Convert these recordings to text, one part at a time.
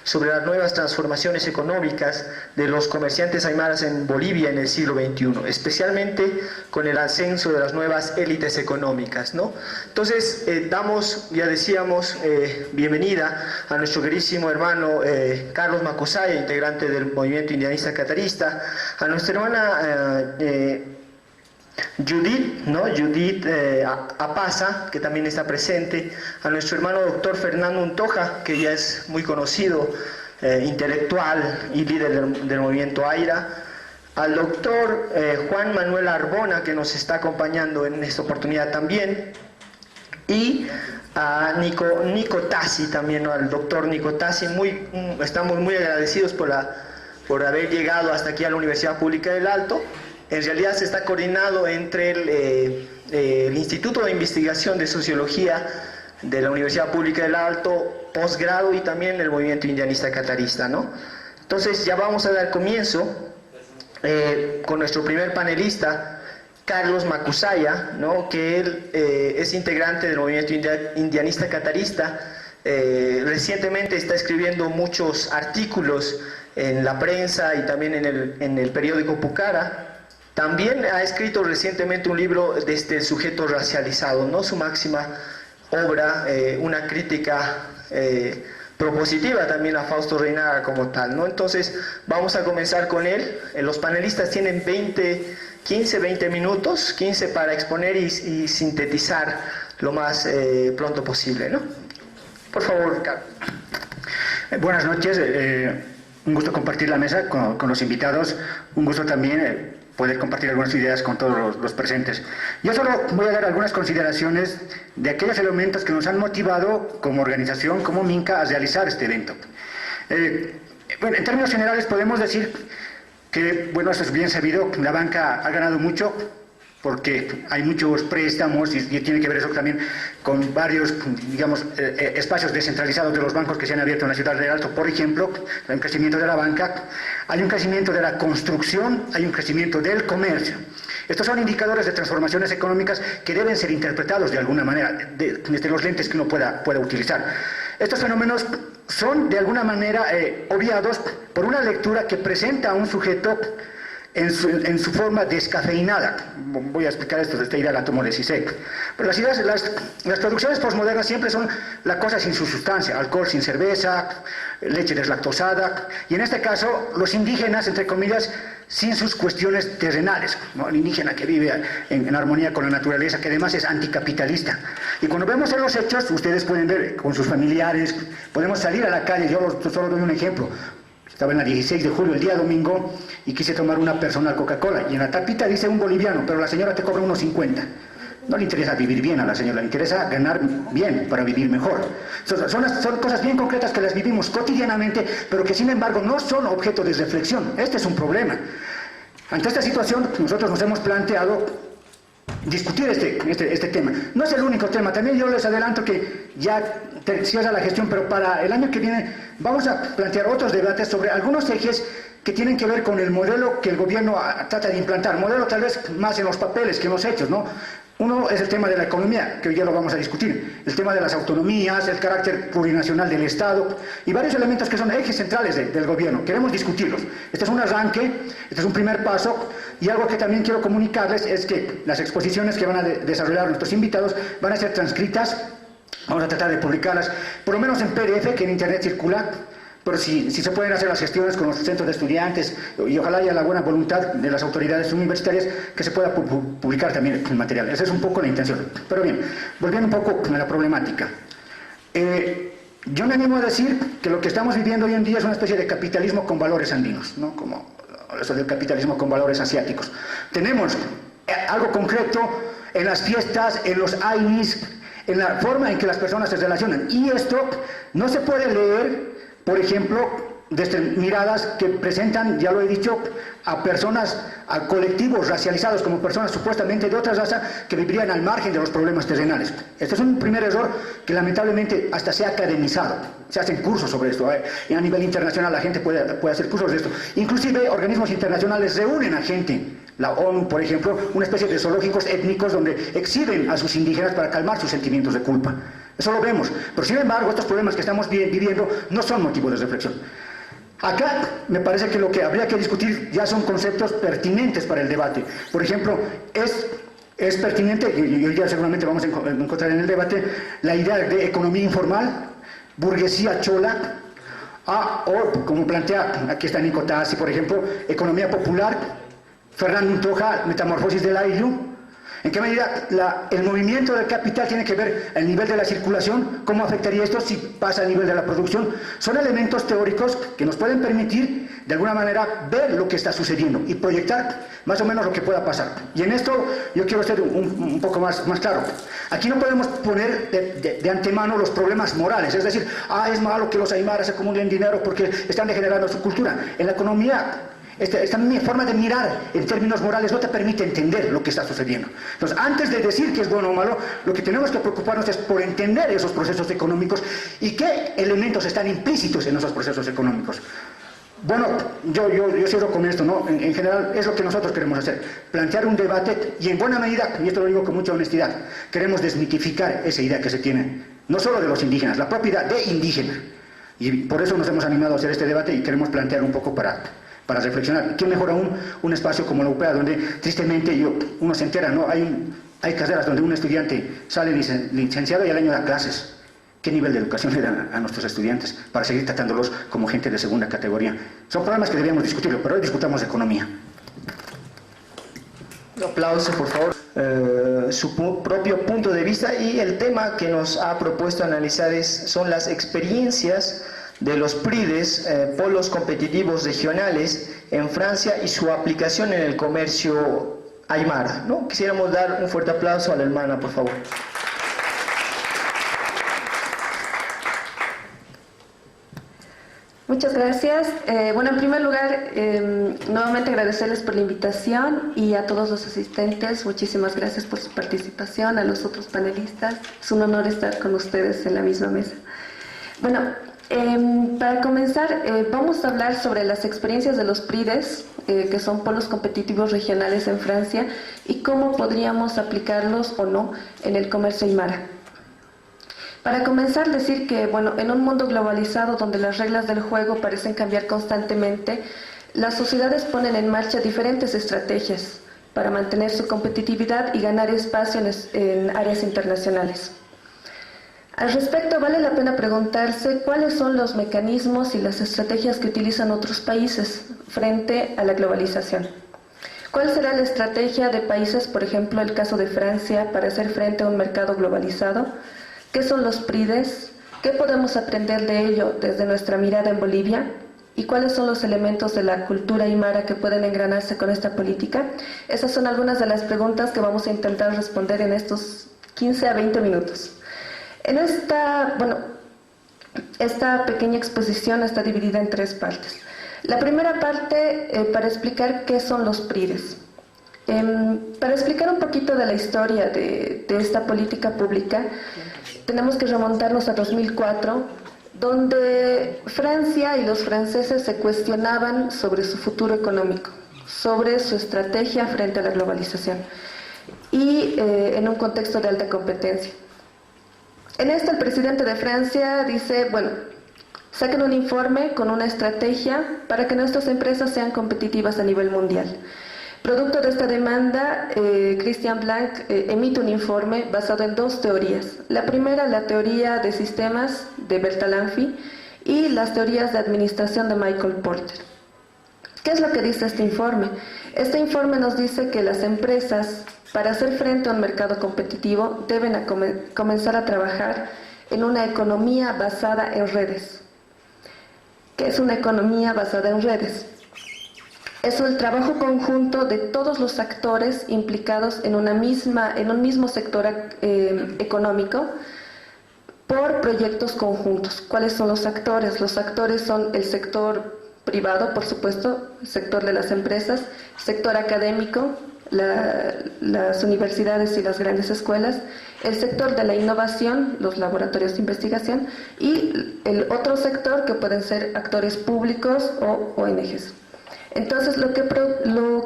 sobre las nuevas transformaciones económicas de los comerciantes aymaras en Bolivia en el siglo XXI, especialmente con el ascenso de las nuevas élites económicas, ¿no? Entonces, damos, ya decíamos, bienvenida a nuestro queridísimo hermano Carlos Macuzaya, integrante del movimiento indianista catarista, a nuestra hermana Judith, ¿no? Judith Apaza, que también está presente, a nuestro hermano doctor Fernando Untoja, que ya es muy conocido, intelectual y líder del movimiento AIRA, al doctor Juan Manuel Arbona, que nos está acompañando en esta oportunidad también, y a Nico Tassi también, ¿no? Al doctor Nico Tassi, estamos muy agradecidos por haber llegado hasta aquí a la Universidad Pública del Alto. En realidad se está coordinado entre el Instituto de Investigación de Sociología de la Universidad Pública del Alto, posgrado, y también el movimiento indianista catarista, ¿no? Entonces ya vamos a dar comienzo con nuestro primer panelista, Carlos Macuzaya, ¿no? Que él es integrante del movimiento indianista catarista. Recientemente está escribiendo muchos artículos en la prensa y también en el periódico Pucara. También ha escrito recientemente un libro desde el sujeto racializado, ¿no? Su máxima obra, una crítica propositiva también a Fausto Reinaga como tal, ¿no? Entonces vamos a comenzar con él. Los panelistas tienen 15-20 minutos, 15 para exponer y sintetizar lo más pronto posible, ¿no? Por favor, Carlos. Buenas noches, un gusto compartir la mesa con los invitados, un gusto también poder compartir algunas ideas con todos los presentes. Yo solo voy a dar algunas consideraciones de aquellos elementos que nos han motivado como organización, como MINCA, a realizar este evento. Bueno, en términos generales podemos decir que, bueno, esto es bien sabido, la banca ha ganado mucho porque hay muchos préstamos y tiene que ver eso también con varios, digamos, espacios descentralizados de los bancos que se han abierto en la ciudad de Alto. Por ejemplo, hay un crecimiento de la banca, hay un crecimiento de la construcción, hay un crecimiento del comercio. Estos son indicadores de transformaciones económicas que deben ser interpretados de alguna manera, desde los lentes que uno pueda utilizar. Estos fenómenos son de alguna manera obviados por una lectura que presenta a un sujeto en su forma descafeinada. Voy a explicar esto, esta idea la tomo de Zizek. Pero las producciones posmodernas siempre son la cosa sin su sustancia, alcohol sin cerveza, leche deslactosada, y en este caso los indígenas, entre comillas, sin sus cuestiones terrenales, ¿no? El indígena que vive en armonía con la naturaleza, que además es anticapitalista. Y cuando vemos en los hechos, ustedes pueden ver con sus familiares, podemos salir a la calle, yo solo doy un ejemplo. Estaba en la 16 de julio, el día domingo, y quise tomar una personal Coca-Cola. Y en la tapita dice un boliviano, pero la señora te cobra unos 50. No le interesa vivir bien a la señora, le interesa ganar bien para vivir mejor. Son cosas bien concretas que las vivimos cotidianamente, pero que sin embargo no son objeto de reflexión. Este es un problema. Ante esta situación, nosotros nos hemos planteado discutir este tema. No es el único tema, también yo les adelanto que ya cierra la gestión, pero para el año que viene vamos a plantear otros debates sobre algunos ejes que tienen que ver con el modelo que el gobierno trata de implantar, modelo tal vez más en los papeles que en los hechos, ¿no? Uno es el tema de la economía, que hoy ya lo vamos a discutir, el tema de las autonomías, el carácter plurinacional del Estado y varios elementos que son ejes centrales del gobierno. Queremos discutirlos. Este es un arranque, este es un primer paso, y algo que también quiero comunicarles es que las exposiciones que van a desarrollar nuestros invitados van a ser transcritas, vamos a tratar de publicarlas, por lo menos en PDF, que en internet circula, pero si se pueden hacer las gestiones con los centros de estudiantes y ojalá haya la buena voluntad de las autoridades universitarias que se pueda publicar también el material. Esa es un poco la intención. Pero bien, volviendo un poco a la problemática. Yo me animo a decir que lo que estamos viviendo hoy en día es una especie de capitalismo con valores andinos, ¿no? Como eso del capitalismo con valores asiáticos. Tenemos algo concreto en las fiestas, en los ainis, en la forma en que las personas se relacionan. Y esto no se puede leer, por ejemplo, desde miradas que presentan, ya lo he dicho, a personas, a colectivos racializados como personas supuestamente de otra raza que vivirían al margen de los problemas terrenales. Este es un primer error que lamentablemente hasta se ha academizado. Se hacen cursos sobre esto, y a nivel internacional la gente puede hacer cursos de esto. Inclusive organismos internacionales reúnen a gente, la ONU por ejemplo, una especie de zoológicos étnicos donde exhiben a sus indígenas para calmar sus sentimientos de culpa. Eso lo vemos. Pero sin embargo, estos problemas que estamos viviendo no son motivos de reflexión. Acá me parece que lo que habría que discutir ya son conceptos pertinentes para el debate. Por ejemplo, es pertinente, y hoy día seguramente vamos a encontrar en el debate, la idea de economía informal, burguesía chola, o como plantea, aquí está Nico Tassi, por ejemplo, economía popular, Fernando Untoja, metamorfosis del AILU. ¿En qué medida el movimiento del capital tiene que ver el nivel de la circulación? ¿Cómo afectaría esto si pasa a nivel de la producción? Son elementos teóricos que nos pueden permitir, de alguna manera, ver lo que está sucediendo y proyectar más o menos lo que pueda pasar. Y en esto yo quiero ser un poco más claro. Aquí no podemos poner de antemano los problemas morales, es decir, es malo que los aymaras acumulen dinero porque están degenerando su cultura. En la economía, esta forma de mirar en términos morales no te permite entender lo que está sucediendo. Entonces, antes de decir que es bueno o malo, lo que tenemos que preocuparnos es por entender esos procesos económicos y qué elementos están implícitos en esos procesos económicos. Bueno, yo cierro con esto, ¿no? En general es lo que nosotros queremos hacer, plantear un debate y en buena medida, y esto lo digo con mucha honestidad, queremos desmitificar esa idea que se tiene, no solo de los indígenas, la propia idea de indígena. Y por eso nos hemos animado a hacer este debate y queremos plantear un poco para reflexionar. ¿Qué mejor aún un espacio como la UPEA, donde tristemente uno se entera, ¿no? Hay carreras donde un estudiante sale licenciado y al año da clases. ¿Qué nivel de educación le dan a nuestros estudiantes para seguir tratándolos como gente de segunda categoría? Son problemas que debíamos discutirlo, pero hoy discutamos economía. Un aplauso, por favor. Su propio punto de vista, y el tema que nos ha propuesto analizar son las experiencias de los PRIDES, polos competitivos regionales en Francia, y su aplicación en el comercio aymara, ¿no? Quisiéramos dar un fuerte aplauso a la hermana, por favor. Muchas gracias. Bueno, en primer lugar, nuevamente agradecerles por la invitación y a todos los asistentes. Muchísimas gracias por su participación, a los otros panelistas. Es un honor estar con ustedes en la misma mesa. Bueno, para comenzar, vamos a hablar sobre las experiencias de los PRIDES, que son polos competitivos regionales en Francia, y cómo podríamos aplicarlos o no en el comercio aymara. Para comenzar, decir que, bueno, en un mundo globalizado donde las reglas del juego parecen cambiar constantemente, las sociedades ponen en marcha diferentes estrategias para mantener su competitividad y ganar espacio en áreas internacionales. Al respecto, vale la pena preguntarse cuáles son los mecanismos y las estrategias que utilizan otros países frente a la globalización. ¿Cuál será la estrategia de países, por ejemplo, el caso de Francia, para hacer frente a un mercado globalizado? ¿Qué son los PRIDES? ¿Qué podemos aprender de ello desde nuestra mirada en Bolivia? ¿Y cuáles son los elementos de la cultura aymara que pueden engranarse con esta política? Esas son algunas de las preguntas que vamos a intentar responder en estos 15 a 20 minutos. Esta pequeña exposición está dividida en 3 partes. La primera parte, para explicar qué son los PRIDES. Para explicar un poquito de la historia de esta política pública, tenemos que remontarnos a 2004, donde Francia y los franceses se cuestionaban sobre su futuro económico, sobre su estrategia frente a la globalización, y en un contexto de alta competencia. En esto el presidente de Francia dice, bueno, saquen un informe con una estrategia para que nuestras empresas sean competitivas a nivel mundial. Producto de esta demanda, Christian Blanc emite un informe basado en 2 teorías. La primera, la teoría de sistemas de Bertalanffy, y las teorías de administración de Michael Porter. ¿Qué es lo que dice este informe? Este informe nos dice que las empresas, para hacer frente a un mercado competitivo, deben comenzar a trabajar en una economía basada en redes. ¿Qué es una economía basada en redes? Es el trabajo conjunto de todos los actores implicados en un mismo sector económico por proyectos conjuntos. ¿Cuáles son los actores? Los actores son el sector privado, por supuesto, el sector de las empresas, el sector académico, las universidades y las grandes escuelas, el sector de la innovación, los laboratorios de investigación, y el otro sector que pueden ser actores públicos o ONGs. Entonces, lo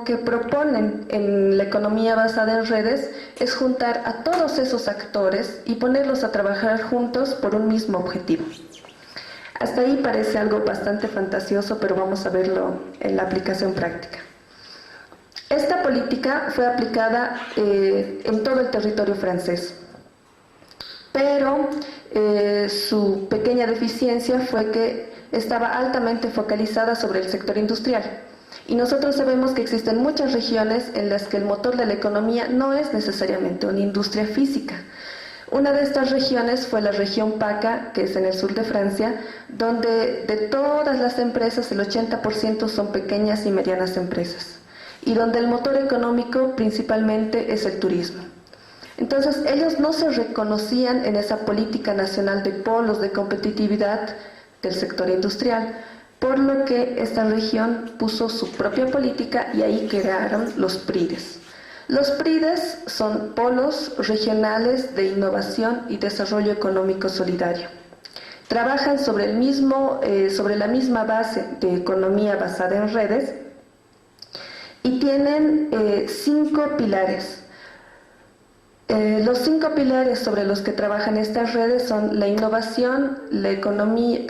que proponen en la economía basada en redes es juntar a todos esos actores y ponerlos a trabajar juntos por un mismo objetivo. Hasta ahí parece algo bastante fantasioso, pero vamos a verlo en la aplicación práctica. Esta política fue aplicada en todo el territorio francés, pero su pequeña deficiencia fue que estaba altamente focalizada sobre el sector industrial. Y nosotros sabemos que existen muchas regiones en las que el motor de la economía no es necesariamente una industria física. Una de estas regiones fue la región PACA, que es en el sur de Francia, donde de todas las empresas el 80% son pequeñas y medianas empresas, y donde el motor económico principalmente es el turismo. Entonces, ellos no se reconocían en esa política nacional de polos de competitividad del sector industrial, por lo que esta región puso su propia política y ahí crearon los PRIDES. Los PRIDES son polos regionales de innovación y desarrollo económico solidario. Trabajan sobre la misma base de economía basada en redes y tienen 5 pilares. Los 5 pilares sobre los que trabajan estas redes son la innovación, la economía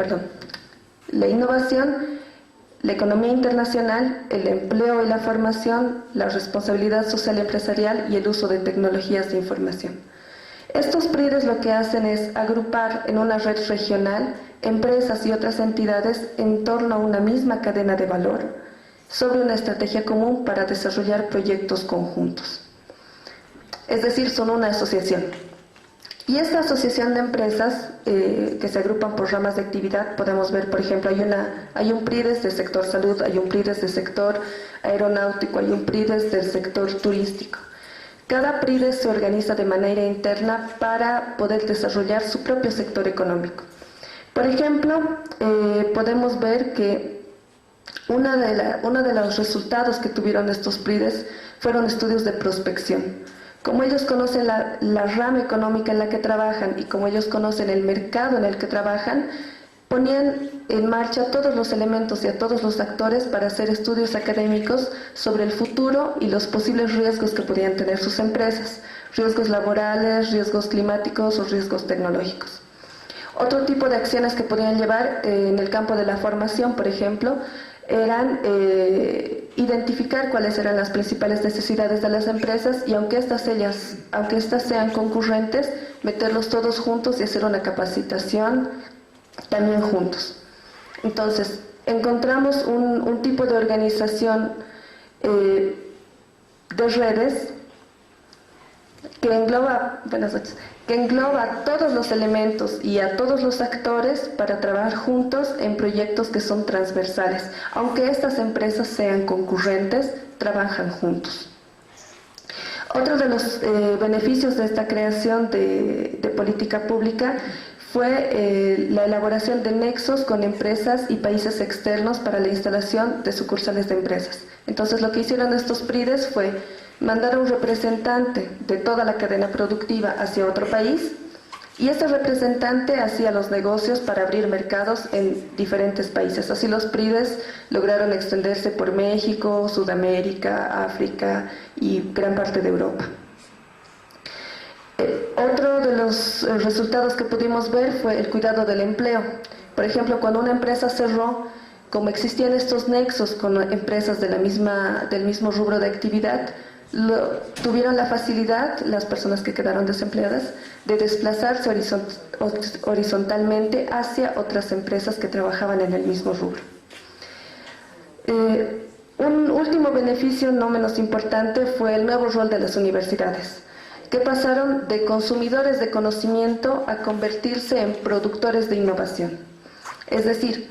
internacional, el empleo y la formación, la responsabilidad social y empresarial y el uso de tecnologías de información. Estos PRIDES lo que hacen es agrupar en una red regional empresas y otras entidades en torno a una misma cadena de valor sobre una estrategia común para desarrollar proyectos conjuntos. Es decir, son una asociación. Y esta asociación de empresas que se agrupan por ramas de actividad, podemos ver, por ejemplo, hay un PRIDES del sector salud, hay un PRIDES del sector aeronáutico, hay un PRIDES del sector turístico. Cada PRIDES se organiza de manera interna para poder desarrollar su propio sector económico. Por ejemplo, podemos ver que uno de los resultados que tuvieron estos PRIDES fueron estudios de prospección. Como ellos conocen la rama económica en la que trabajan y como ellos conocen el mercado en el que trabajan, ponían en marcha todos los elementos y a todos los actores para hacer estudios académicos sobre el futuro y los posibles riesgos que podían tener sus empresas, riesgos laborales, riesgos climáticos o riesgos tecnológicos. Otro tipo de acciones que podían llevar en el campo de la formación, por ejemplo, eran identificar cuáles eran las principales necesidades de las empresas y aunque estas sean concurrentes, meterlos todos juntos y hacer una capacitación también juntos. Entonces, encontramos un tipo de organización de redes que engloba a todos los elementos y a todos los actores para trabajar juntos en proyectos que son transversales. Aunque estas empresas sean concurrentes, trabajan juntos. Otro de los beneficios de esta creación de política pública fue la elaboración de nexos con empresas y países externos para la instalación de sucursales de empresas. Entonces, lo que hicieron estos PRIDES fue mandar a un representante de toda la cadena productiva hacia otro país y este representante hacía los negocios para abrir mercados en diferentes países. Así los PRIDES lograron extenderse por México, Sudamérica, África y gran parte de Europa. Otro de los resultados que pudimos ver fue el cuidado del empleo. Por ejemplo, cuando una empresa cerró, como existían estos nexos con empresas del mismo rubro de actividad, tuvieron la facilidad, las personas que quedaron desempleadas, de desplazarse horizontalmente hacia otras empresas que trabajaban en el mismo rubro. Un último beneficio no menos importante fue el nuevo rol de las universidades, que pasaron de consumidores de conocimiento a convertirse en productores de innovación. Es decir,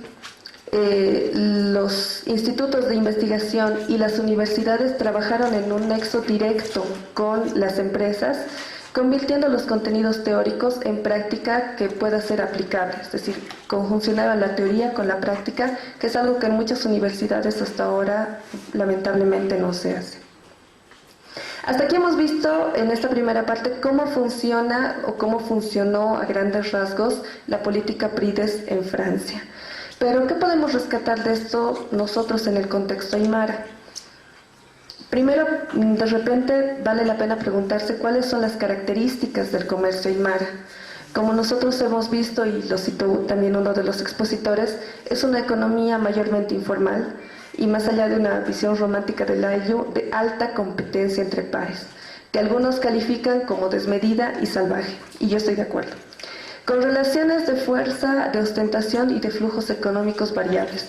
los institutos de investigación y las universidades trabajaron en un nexo directo con las empresas, convirtiendo los contenidos teóricos en práctica que pueda ser aplicable, es decir, conjuncionaban la teoría con la práctica, que es algo que en muchas universidades hasta ahora lamentablemente no se hace. Hasta aquí hemos visto en esta primera parte cómo funciona o cómo funcionó a grandes rasgos la política PRIDES en Francia. Pero, ¿qué podemos rescatar de esto nosotros en el contexto aymara? Primero, de repente vale la pena preguntarse cuáles son las características del comercio aymara. Como nosotros hemos visto, y lo citó también uno de los expositores, es una economía mayormente informal y más allá de una visión romántica del ayllu, de alta competencia entre pares, que algunos califican como desmedida y salvaje, y yo estoy de acuerdo. Con relaciones de fuerza, de ostentación y de flujos económicos variables.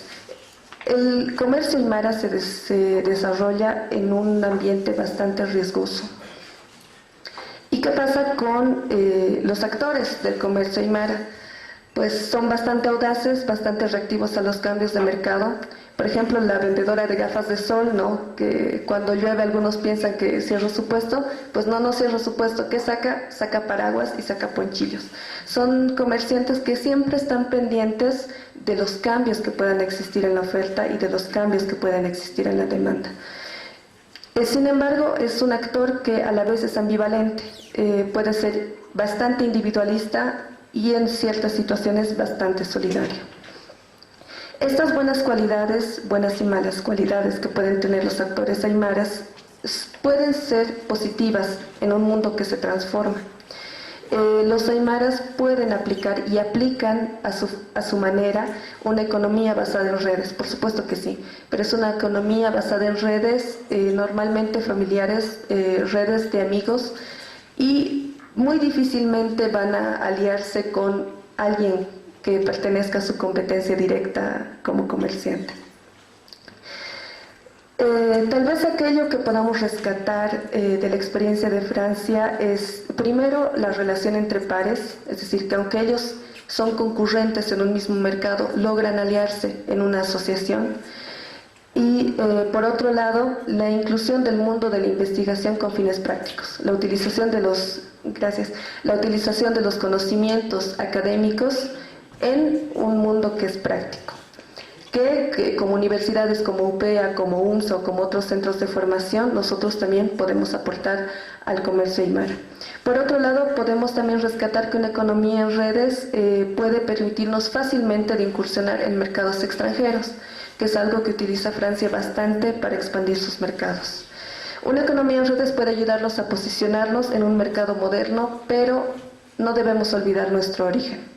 El comercio aymara se desarrolla en un ambiente bastante riesgoso. ¿Y qué pasa con los actores del comercio aymara? Pues son bastante audaces, bastante reactivos a los cambios de mercado. Por ejemplo, la vendedora de gafas de sol, ¿no? Que cuando llueve algunos piensan que cierra su puesto, pues no cierra su puesto. ¿Qué saca? Saca paraguas y saca ponchillos. Son comerciantes que siempre están pendientes de los cambios que puedan existir en la oferta y de los cambios que puedan existir en la demanda. Sin embargo, es un actor que a la vez es ambivalente, puede ser bastante individualista y en ciertas situaciones bastante solidario. Estas buenas cualidades, buenas y malas cualidades que pueden tener los actores aymaras, pueden ser positivas en un mundo que se transforma. Los aymaras pueden aplicar y aplican a su manera una economía basada en redes, por supuesto que sí, pero es una economía basada en redes, normalmente familiares, redes de amigos, y muy difícilmente van a aliarse con alguien que pertenezca a su competencia directa como comerciante. Tal vez aquello que podamos rescatar de la experiencia de Francia es, primero, la relación entre pares, es decir, que aunque ellos son concurrentes en un mismo mercado, logran aliarse en una asociación. Y, por otro lado, la inclusión del mundo de la investigación con fines prácticos, la utilización de los conocimientos académicos en un mundo que es práctico. Que como universidades como UPEA, como UMSA o como otros centros de formación, nosotros también podemos aportar al comercio aymara. Por otro lado, podemos también rescatar que una economía en redes puede permitirnos fácilmente de incursionar en mercados extranjeros, que es algo que utiliza Francia bastante para expandir sus mercados. Una economía en redes puede ayudarnos a posicionarnos en un mercado moderno, pero no debemos olvidar nuestro origen.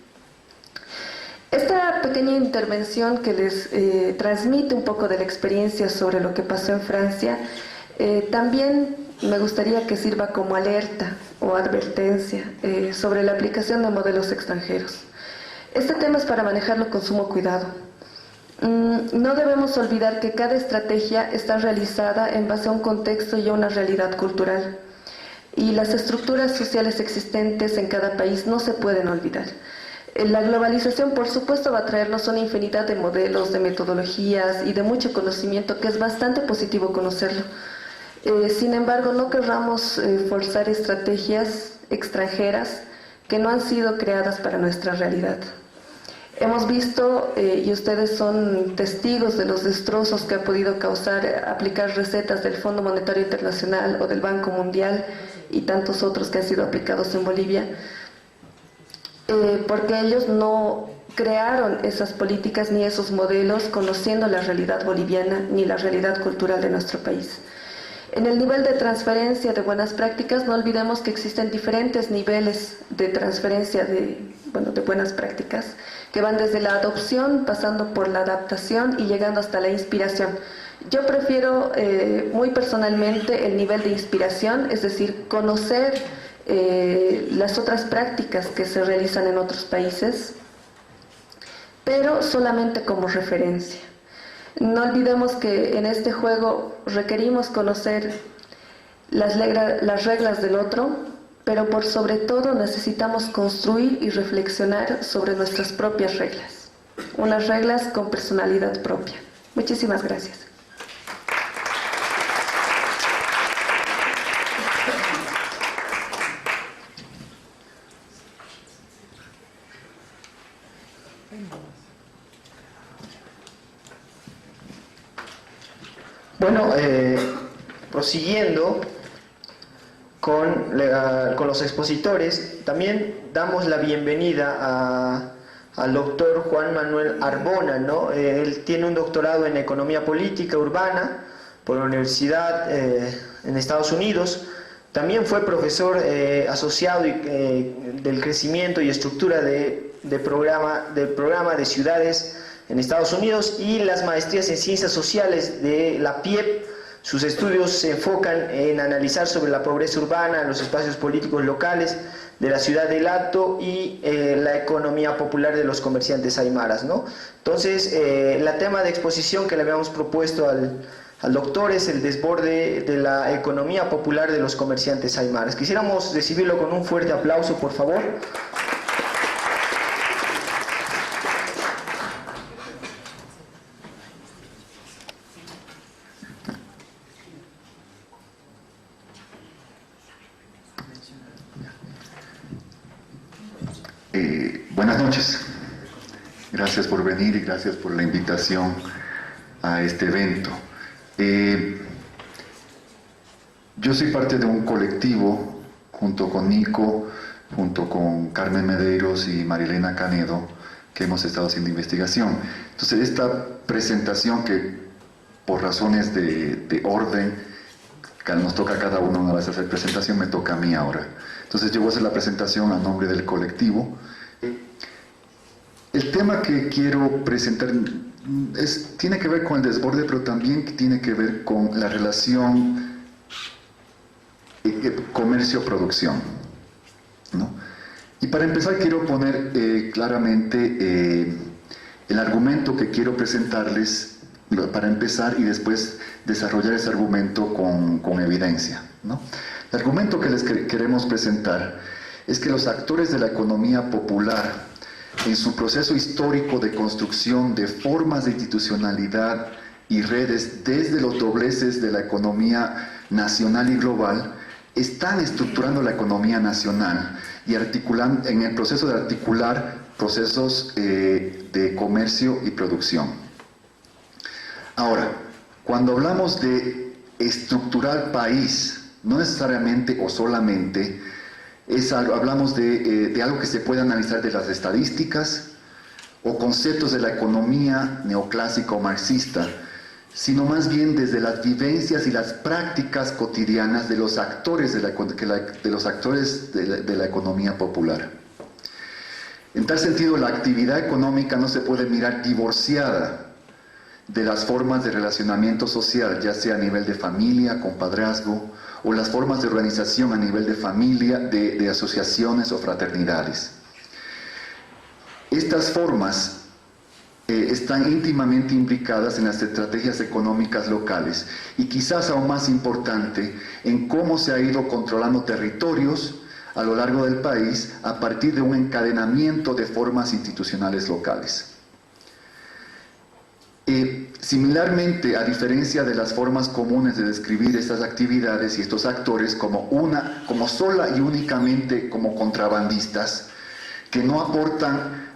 Esta pequeña intervención que les transmite un poco de la experiencia sobre lo que pasó en Francia, también me gustaría que sirva como alerta o advertencia sobre la aplicación de modelos extranjeros. Este tema es para manejarlo con sumo cuidado. No debemos olvidar que cada estrategia está realizada en base a un contexto y a una realidad cultural. Y las estructuras sociales existentes en cada país no se pueden olvidar. La globalización, por supuesto, va a traernos una infinidad de modelos, de metodologías y de mucho conocimiento, que es bastante positivo conocerlo. Sin embargo, no querramos forzar estrategias extranjeras que no han sido creadas para nuestra realidad. Hemos visto, y ustedes son testigos de los destrozos que ha podido causar aplicar recetas del Fondo Monetario Internacional o del Banco Mundial y tantos otros que han sido aplicados en Bolivia, porque ellos no crearon esas políticas ni esos modelos conociendo la realidad boliviana ni la realidad cultural de nuestro país. En el nivel de transferencia de buenas prácticas, no olvidemos que existen diferentes niveles de transferencia de buenas prácticas, que van desde la adopción, pasando por la adaptación y llegando hasta la inspiración. Yo prefiero muy personalmente el nivel de inspiración, es decir, conocer las otras prácticas que se realizan en otros países, pero solamente como referencia. No olvidemos que en este juego requerimos conocer las reglas del otro, pero por sobre todo necesitamos construir y reflexionar sobre nuestras propias reglas, unas reglas con personalidad propia. Muchísimas gracias. Bueno, prosiguiendo con los expositores, también damos la bienvenida al doctor señor Juan Manuel Arbona, ¿no? Él tiene un doctorado en Economía Política Urbana por la Universidad en Estados Unidos. También fue profesor asociado del crecimiento y estructura del programa de ciudades en Estados Unidos y las maestrías en Ciencias Sociales de la PIEP. Sus estudios se enfocan en analizar sobre la pobreza urbana, los espacios políticos locales de la ciudad del Alto y la economía popular de los comerciantes aymaras, ¿no? Entonces, el tema de exposición que le habíamos propuesto al doctor es el desborde de la economía popular de los comerciantes aymaras. Quisiéramos recibirlo con un fuerte aplauso, por favor. Buenas noches, gracias por venir y gracias por la invitación a este evento. Yo soy parte de un colectivo junto con Nico, junto con Carmen Medeiros y Marilena Canedo, que hemos estado haciendo investigación. Entonces esta presentación, que por razones de orden que nos toca a cada uno una vez hacer presentación, me toca a mí ahora. Entonces yo voy a hacer la presentación a nombre del colectivo. El tema que quiero presentar tiene que ver con el desborde, pero también tiene que ver con la relación comercio-producción, ¿no? Y para empezar quiero poner claramente el argumento que quiero presentarles para empezar y después desarrollar ese argumento con evidencia, ¿no? El argumento que les queremos presentar es que los actores de la economía popular, en su proceso histórico de construcción de formas de institucionalidad y redes desde los dobleces de la economía nacional y global, están estructurando la economía nacional y articulando, en el proceso de articular procesos de comercio y producción. Ahora, cuando hablamos de estructurar país, no necesariamente o solamente hablamos de algo que se puede analizar de las estadísticas o conceptos de la economía neoclásica o marxista, sino más bien desde las vivencias y las prácticas cotidianas de los actores de la economía popular. En tal sentido, la actividad económica no se puede mirar divorciada de las formas de relacionamiento social, ya sea a nivel de familia, compadrazgo, o las formas de organización a nivel de familia, de asociaciones o fraternidades. Estas formas están íntimamente imbricadas en las estrategias económicas locales y quizás aún más importante, en cómo se ha ido controlando territorios a lo largo del país a partir de un encadenamiento de formas institucionales locales. Similarmente, a diferencia de las formas comunes de describir estas actividades y estos actores como sola y únicamente como contrabandistas que no aportan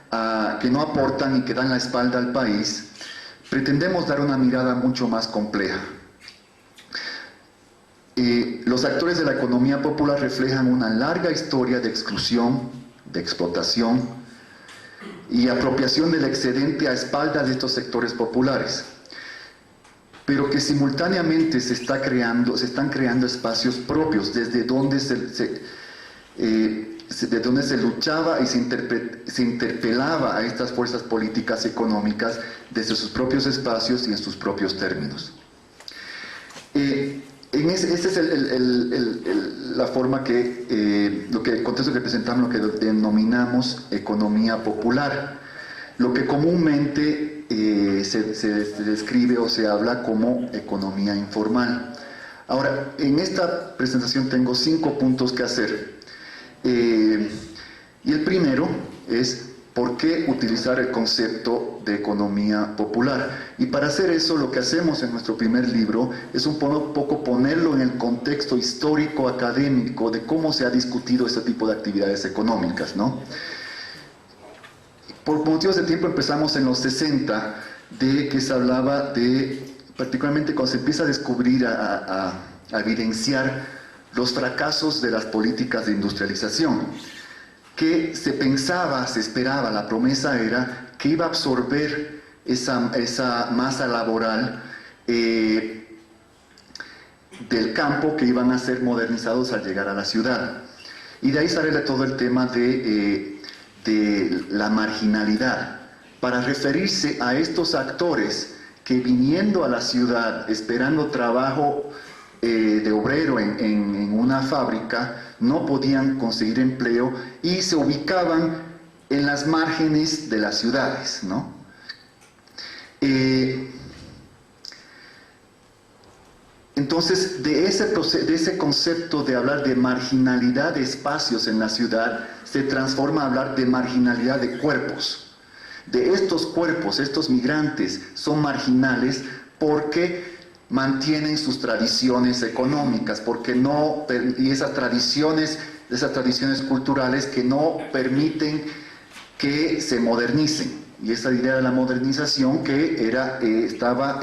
y que dan la espalda al país, pretendemos dar una mirada mucho más compleja. Los actores de la economía popular reflejan una larga historia de exclusión, de explotación y apropiación del excedente a espaldas de estos sectores populares, pero que simultáneamente se están creando espacios propios desde donde se luchaba y se interpelaba a estas fuerzas políticas y económicas desde sus propios espacios y en sus propios términos. Esta es la forma el contexto que presentamos, lo que denominamos economía popular, lo que comúnmente se describe o se habla como economía informal. Ahora, en esta presentación tengo 5 puntos que hacer. Y el primero es ¿por qué utilizar el concepto de economía popular? Y para hacer eso, lo que hacemos en nuestro primer libro es un poco ponerlo en el contexto histórico, académico, de cómo se ha discutido este tipo de actividades económicas, ¿no? Por motivos de tiempo empezamos en los 60, de que se hablaba de, particularmente cuando se empieza a descubrir, a evidenciar los fracasos de las políticas de industrialización, que se pensaba, se esperaba, la promesa era que iba a absorber esa masa laboral del campo, que iban a ser modernizados al llegar a la ciudad. Y de ahí sale todo el tema de la marginalidad, para referirse a estos actores que, viniendo a la ciudad esperando trabajo de obrero en una fábrica, no podían conseguir empleo y se ubicaban en las márgenes de las ciudades, ¿no? Entonces, de ese concepto de hablar de marginalidad de espacios en la ciudad, se transforma a hablar de marginalidad de cuerpos. De estos cuerpos, estos migrantes son marginales porque mantienen sus tradiciones económicas, y esas tradiciones culturales que no permiten que se modernicen. Y esa idea de la modernización que estaba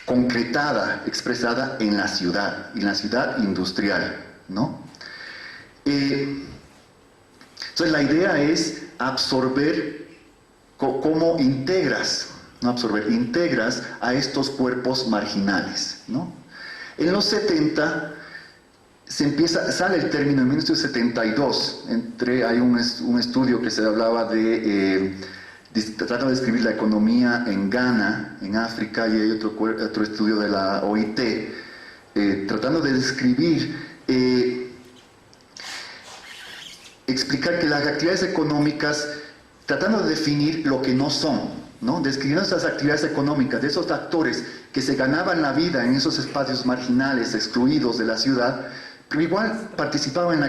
concretada, expresada en la ciudad industrial, ¿no? Entonces la idea es absorber, cómo integras a estos cuerpos marginales, ¿no? En los 70 sale el término, en 1972, hay un estudio que se hablaba tratando de describir la economía en Ghana, en África, y hay otro estudio de la OIT, tratando de describir, explicar que las actividades económicas, tratando de definir lo que no son, ¿no? Describiendo esas actividades económicas de esos actores que se ganaban la vida en esos espacios marginales, excluidos de la ciudad, pero igual participaban en la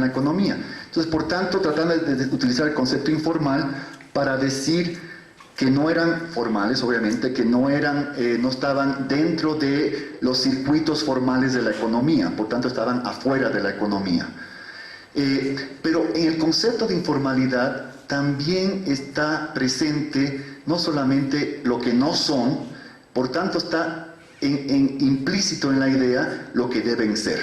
economía. Entonces, por tanto, tratando de utilizar el concepto informal para decir que no eran formales, obviamente, que no estaban dentro de los circuitos formales de la economía, por tanto estaban afuera de la economía. Pero en el concepto de informalidad también está presente no solamente lo que no son, por tanto está implícito en la idea lo que deben ser,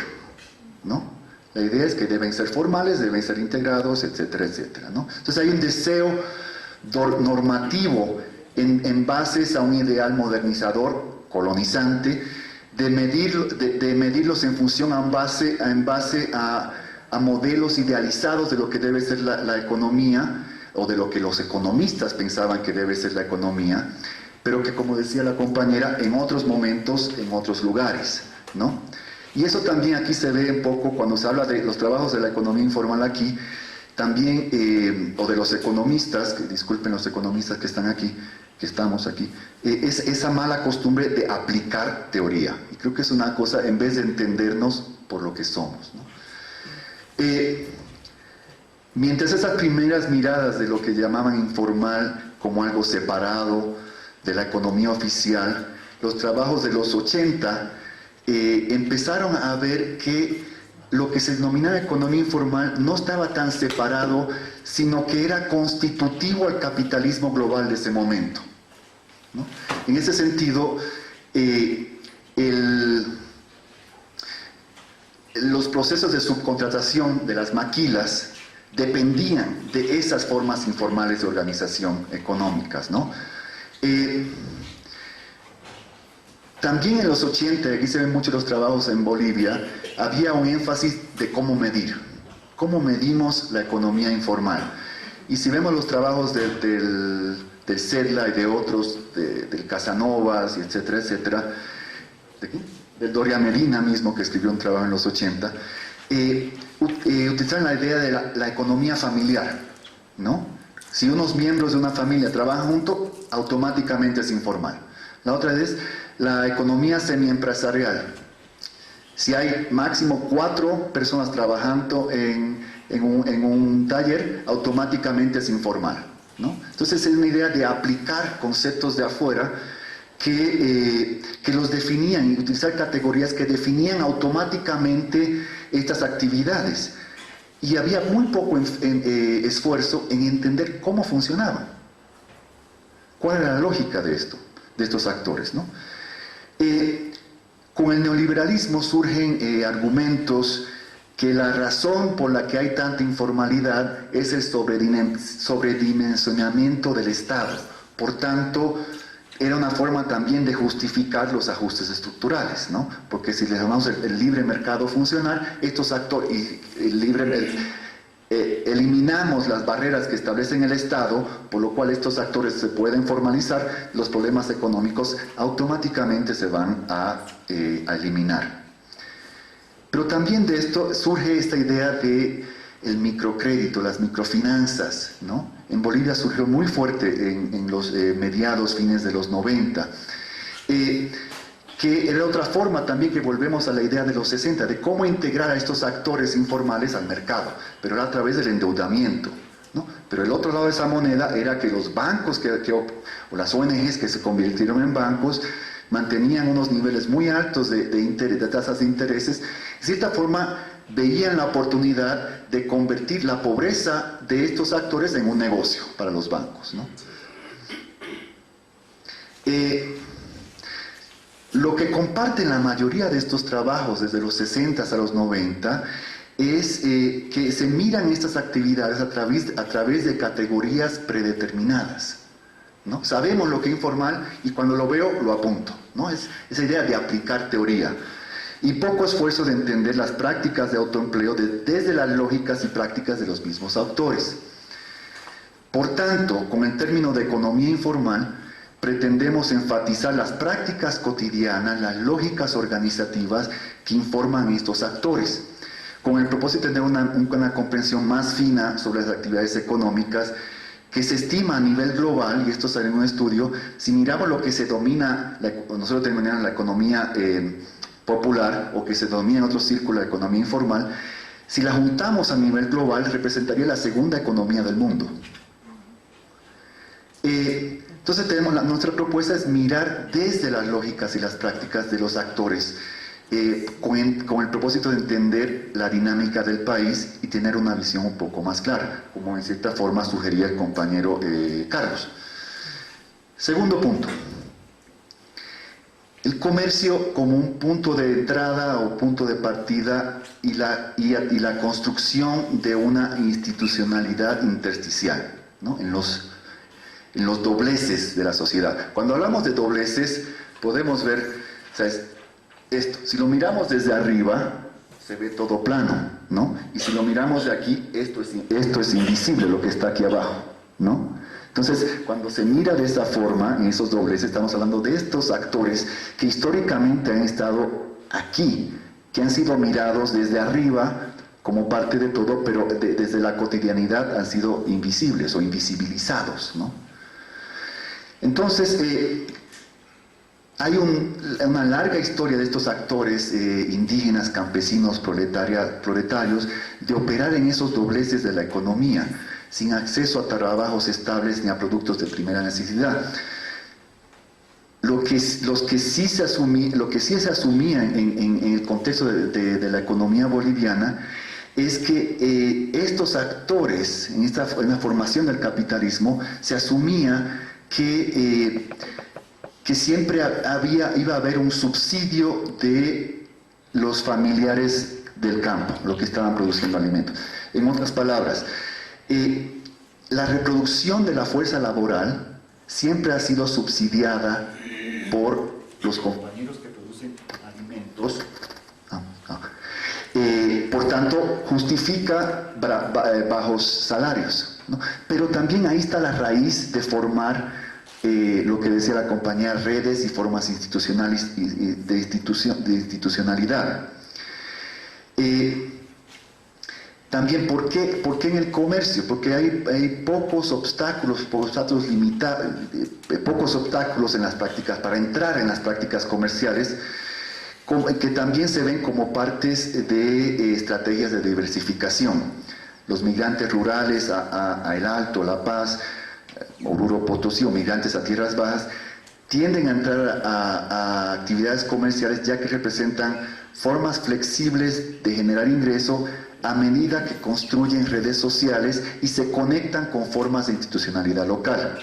¿no? La idea es que deben ser formales, deben ser integrados, etcétera, etcétera, ¿no? Entonces hay un deseo normativo en bases a un ideal modernizador, colonizante, de medirlos en función en base a modelos idealizados de lo que debe ser la economía, o de lo que los economistas pensaban que debe ser la economía, pero que, como decía la compañera, en otros momentos, en otros lugares, ¿no? Y eso también aquí se ve un poco cuando se habla de los trabajos de la economía informal aquí, también, o de los economistas, que disculpen los economistas que están aquí, que estamos aquí, es esa mala costumbre de aplicar teoría. Y creo que es una cosa, en vez de entendernos por lo que somos, ¿no? Mientras esas primeras miradas de lo que llamaban informal como algo separado de la economía oficial, los trabajos de los 80 empezaron a ver que lo que se denominaba economía informal no estaba tan separado, sino que era constitutivo al capitalismo global de ese momento, ¿no? En ese sentido, los procesos de subcontratación de las maquilas dependían de esas formas informales de organización económicas, ¿no? También en los 80, aquí se ven muchos los trabajos en Bolivia, había un énfasis de cómo medir, cómo medimos la economía informal. Y si vemos los trabajos del Sedla y de otros, del Casanovas, y etcétera, etcétera, del Doria Medina mismo, que escribió un trabajo en los 80, utilizaron la idea de la economía familiar, ¿no? Si unos miembros de una familia trabajan juntos, automáticamente es informal. La otra es la economía semiempresarial. Si hay máximo 4 personas trabajando en un taller, automáticamente es informal, ¿no? Entonces es una idea de aplicar conceptos de afuera que los definían, y utilizar categorías que definían automáticamente estas actividades. Y había muy poco esfuerzo en entender cómo funcionaban. ¿Cuál era la lógica de estos actores, ¿no? Con el neoliberalismo surgen argumentos que la razón por la que hay tanta informalidad es el sobredimensionamiento del Estado. Por tanto, era una forma también de justificar los ajustes estructurales, ¿no? Porque si le dejamos el libre mercado funcionar, estos actores, eliminamos las barreras que establecen el Estado, por lo cual estos actores se pueden formalizar, los problemas económicos automáticamente se van a eliminar. Pero también de esto surge esta idea de el microcrédito, las microfinanzas, ¿no? En Bolivia surgió muy fuerte en los mediados, fines de los 90. Que era otra forma también que volvemos a la idea de los 60, de cómo integrar a estos actores informales al mercado, pero era a través del endeudamiento, ¿no? Pero el otro lado de esa moneda era que los bancos o las ONGs que se convirtieron en bancos mantenían unos niveles muy altos de tasas de intereses. De cierta forma veían la oportunidad de convertir la pobreza de estos actores en un negocio para los bancos, ¿no? Lo que comparten la mayoría de estos trabajos desde los 60 a los 90 es que se miran estas actividades a través de categorías predeterminadas, ¿no? Sabemos lo que es informal y cuando lo veo lo apunto, ¿no? Es esa idea de aplicar teoría y poco esfuerzo de entender las prácticas de autoempleo desde las lógicas y prácticas de los mismos autores. Por tanto, con el término de economía informal, pretendemos enfatizar las prácticas cotidianas, las lógicas organizativas que informan a estos actores, con el propósito de tener una comprensión más fina sobre las actividades económicas que se estima a nivel global, y esto sale en un estudio. Si miramos lo que se domina, nosotros denominamos la economía popular, o que se domina en otro círculo, la economía informal, si la juntamos a nivel global, representaría la segunda economía del mundo. Entonces nuestra propuesta es mirar desde las lógicas y las prácticas de los actores, con el propósito de entender la dinámica del país y tener una visión un poco más clara, como en cierta forma sugería el compañero Carlos. Segundo punto, el comercio como un punto de entrada o punto de partida y la construcción de una institucionalidad intersticial, ¿no? En los dobleces de la sociedad. Cuando hablamos de dobleces, podemos ver, ¿sabes? Esto, si lo miramos desde arriba, se ve todo plano, ¿no? Y si lo miramos de aquí, esto es invisible, lo que está aquí abajo, ¿no? Entonces, cuando se mira de esa forma, en esos dobleces, estamos hablando de estos actores que históricamente han estado aquí, que han sido mirados desde arriba como parte de todo, pero desde la cotidianidad han sido invisibles o invisibilizados, ¿no? Entonces, hay una larga historia de estos actores indígenas, campesinos, proletarios, de operar en esos dobleces de la economía, sin acceso a trabajos estables ni a productos de primera necesidad. Lo que sí se asumía en el contexto de la economía boliviana es que estos actores, en la formación del capitalismo, se asumía que siempre iba a haber un subsidio de los familiares del campo, lo que estaban produciendo alimentos. En otras palabras, la reproducción de la fuerza laboral siempre ha sido subsidiada por los compañeros que producen alimentos. Por tanto, justifica bajos salarios, ¿no? Pero también ahí está la raíz de formar lo que decía la compañía, redes y formas institucionales de institucionalidad. También, ¿por qué en el comercio? Porque hay pocos obstáculos en las prácticas, para entrar en las prácticas comerciales, que también se ven como partes de estrategias de diversificación. Los migrantes rurales a El Alto, La Paz, Oruro, Potosí, o migrantes a tierras bajas, tienden a entrar a actividades comerciales, ya que representan formas flexibles de generar ingreso a medida que construyen redes sociales y se conectan con formas de institucionalidad local.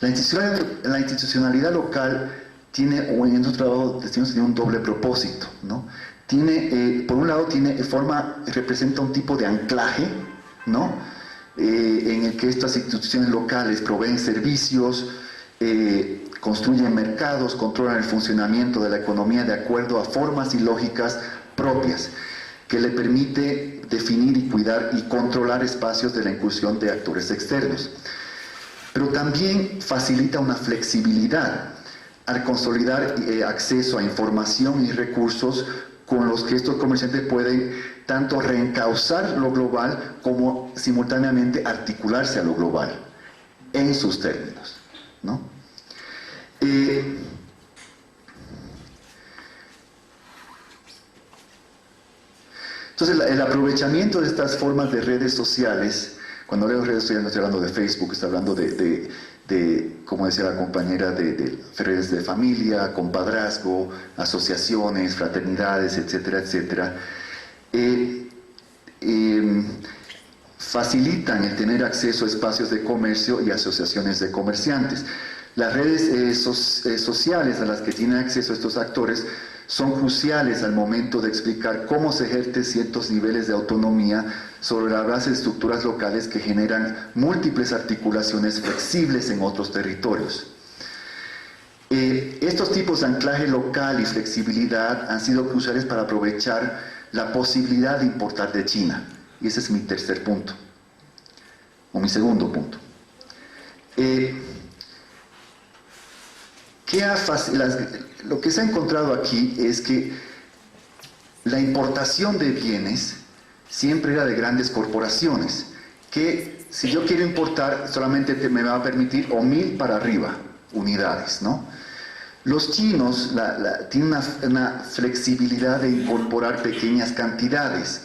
La institucionalidad local tiene, en nuestro trabajo, tiene un doble propósito, ¿no? por un lado representa un tipo de anclaje, ¿no? En el que estas instituciones locales proveen servicios, construyen mercados, controlan el funcionamiento de la economía de acuerdo a formas y lógicas propias, que le permite definir y cuidar y controlar espacios de la incursión de actores externos. Pero también facilita una flexibilidad al consolidar acceso a información y recursos con los que estos comerciantes pueden tanto reencauzar lo global como simultáneamente articularse a lo global en sus términos, ¿no? Entonces, el aprovechamiento de estas formas de redes sociales, cuando leo redes sociales no estoy hablando de Facebook, estoy hablando como decía la compañera, de redes de familia, compadrazgo, asociaciones, fraternidades, etcétera, etcétera, facilitan el tener acceso a espacios de comercio y asociaciones de comerciantes. Las redes sociales a las que tienen acceso estos actores son cruciales al momento de explicar cómo se ejercen ciertos niveles de autonomía sobre la base de estructuras locales que generan múltiples articulaciones flexibles en otros territorios. Estos tipos de anclaje local y flexibilidad han sido cruciales para aprovechar la posibilidad de importar de China. Y ese es mi tercer punto, o mi segundo punto. Lo que se ha encontrado aquí es que la importación de bienes siempre era de grandes corporaciones, que si yo quiero importar solamente me va a permitir o 1000 para arriba unidades, ¿no? Los chinos tienen una flexibilidad de incorporar pequeñas cantidades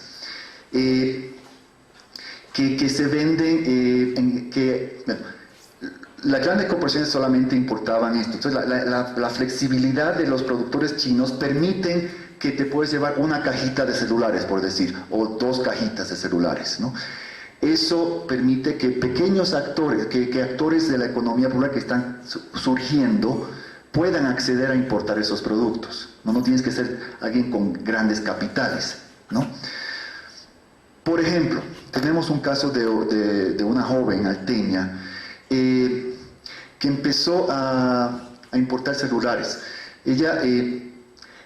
que se venden, las grandes corporaciones solamente importaban esto. Entonces la flexibilidad de los productores chinos permiten que te puedes llevar una cajita de celulares, por decir, o 2 cajitas de celulares, ¿no? Eso permite que pequeños actores, que actores de la economía popular que están surgiendo puedan acceder a importar esos productos. No tienes que ser alguien con grandes capitales, ¿no? Por ejemplo, tenemos un caso de una joven alteña que empezó a importar celulares. Ella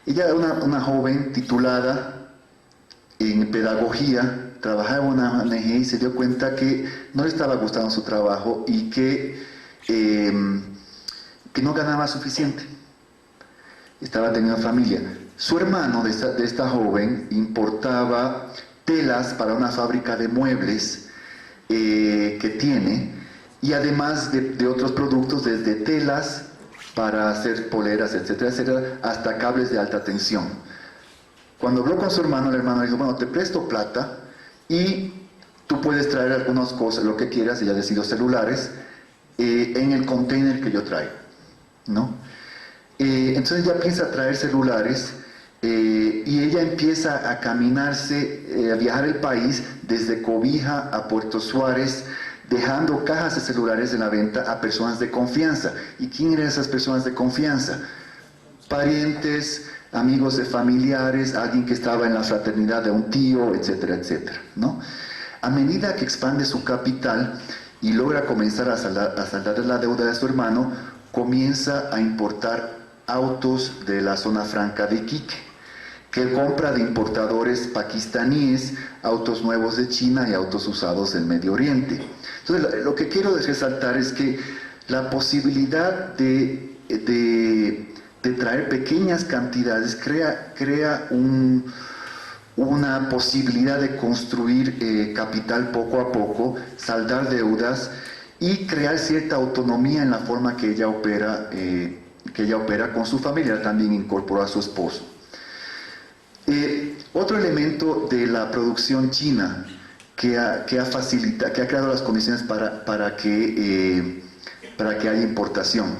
era una joven titulada en pedagogía, trabajaba en una ONG y se dio cuenta que no le estaba gustando su trabajo y que no ganaba suficiente. Estaba teniendo familia. Su hermano de esta joven importaba telas para una fábrica de muebles que tiene, y además de otros productos, desde telas para hacer poleras, etcétera, etcétera, hasta cables de alta tensión. Cuando habló con su hermano, el hermano le dijo: bueno, te presto plata y tú puedes traer algunas cosas, lo que quieras. Ella decidió celulares en el container que yo traigo, ¿no? Entonces ella piensa traer celulares y ella empieza a caminarse, a viajar el país desde Cobija a Puerto Suárez, dejando cajas de celulares en la venta a personas de confianza. ¿Y quién eran esas personas de confianza? Parientes, amigos de familiares, alguien que estaba en la fraternidad de un tío, etcétera, etcétera, ¿no? A medida que expande su capital y logra comenzar a saldar la deuda de su hermano, comienza a importar autos de la zona franca de Iquique, que compra de importadores pakistaníes, autos nuevos de China y autos usados del Medio Oriente. Entonces, lo que quiero resaltar es que la posibilidad de traer pequeñas cantidades crea una posibilidad de construir capital poco a poco, saldar deudas y crear cierta autonomía en la forma que ella opera con su familia. También incorporó a su esposo. Otro elemento de la producción china que ha creado las condiciones para que haya importación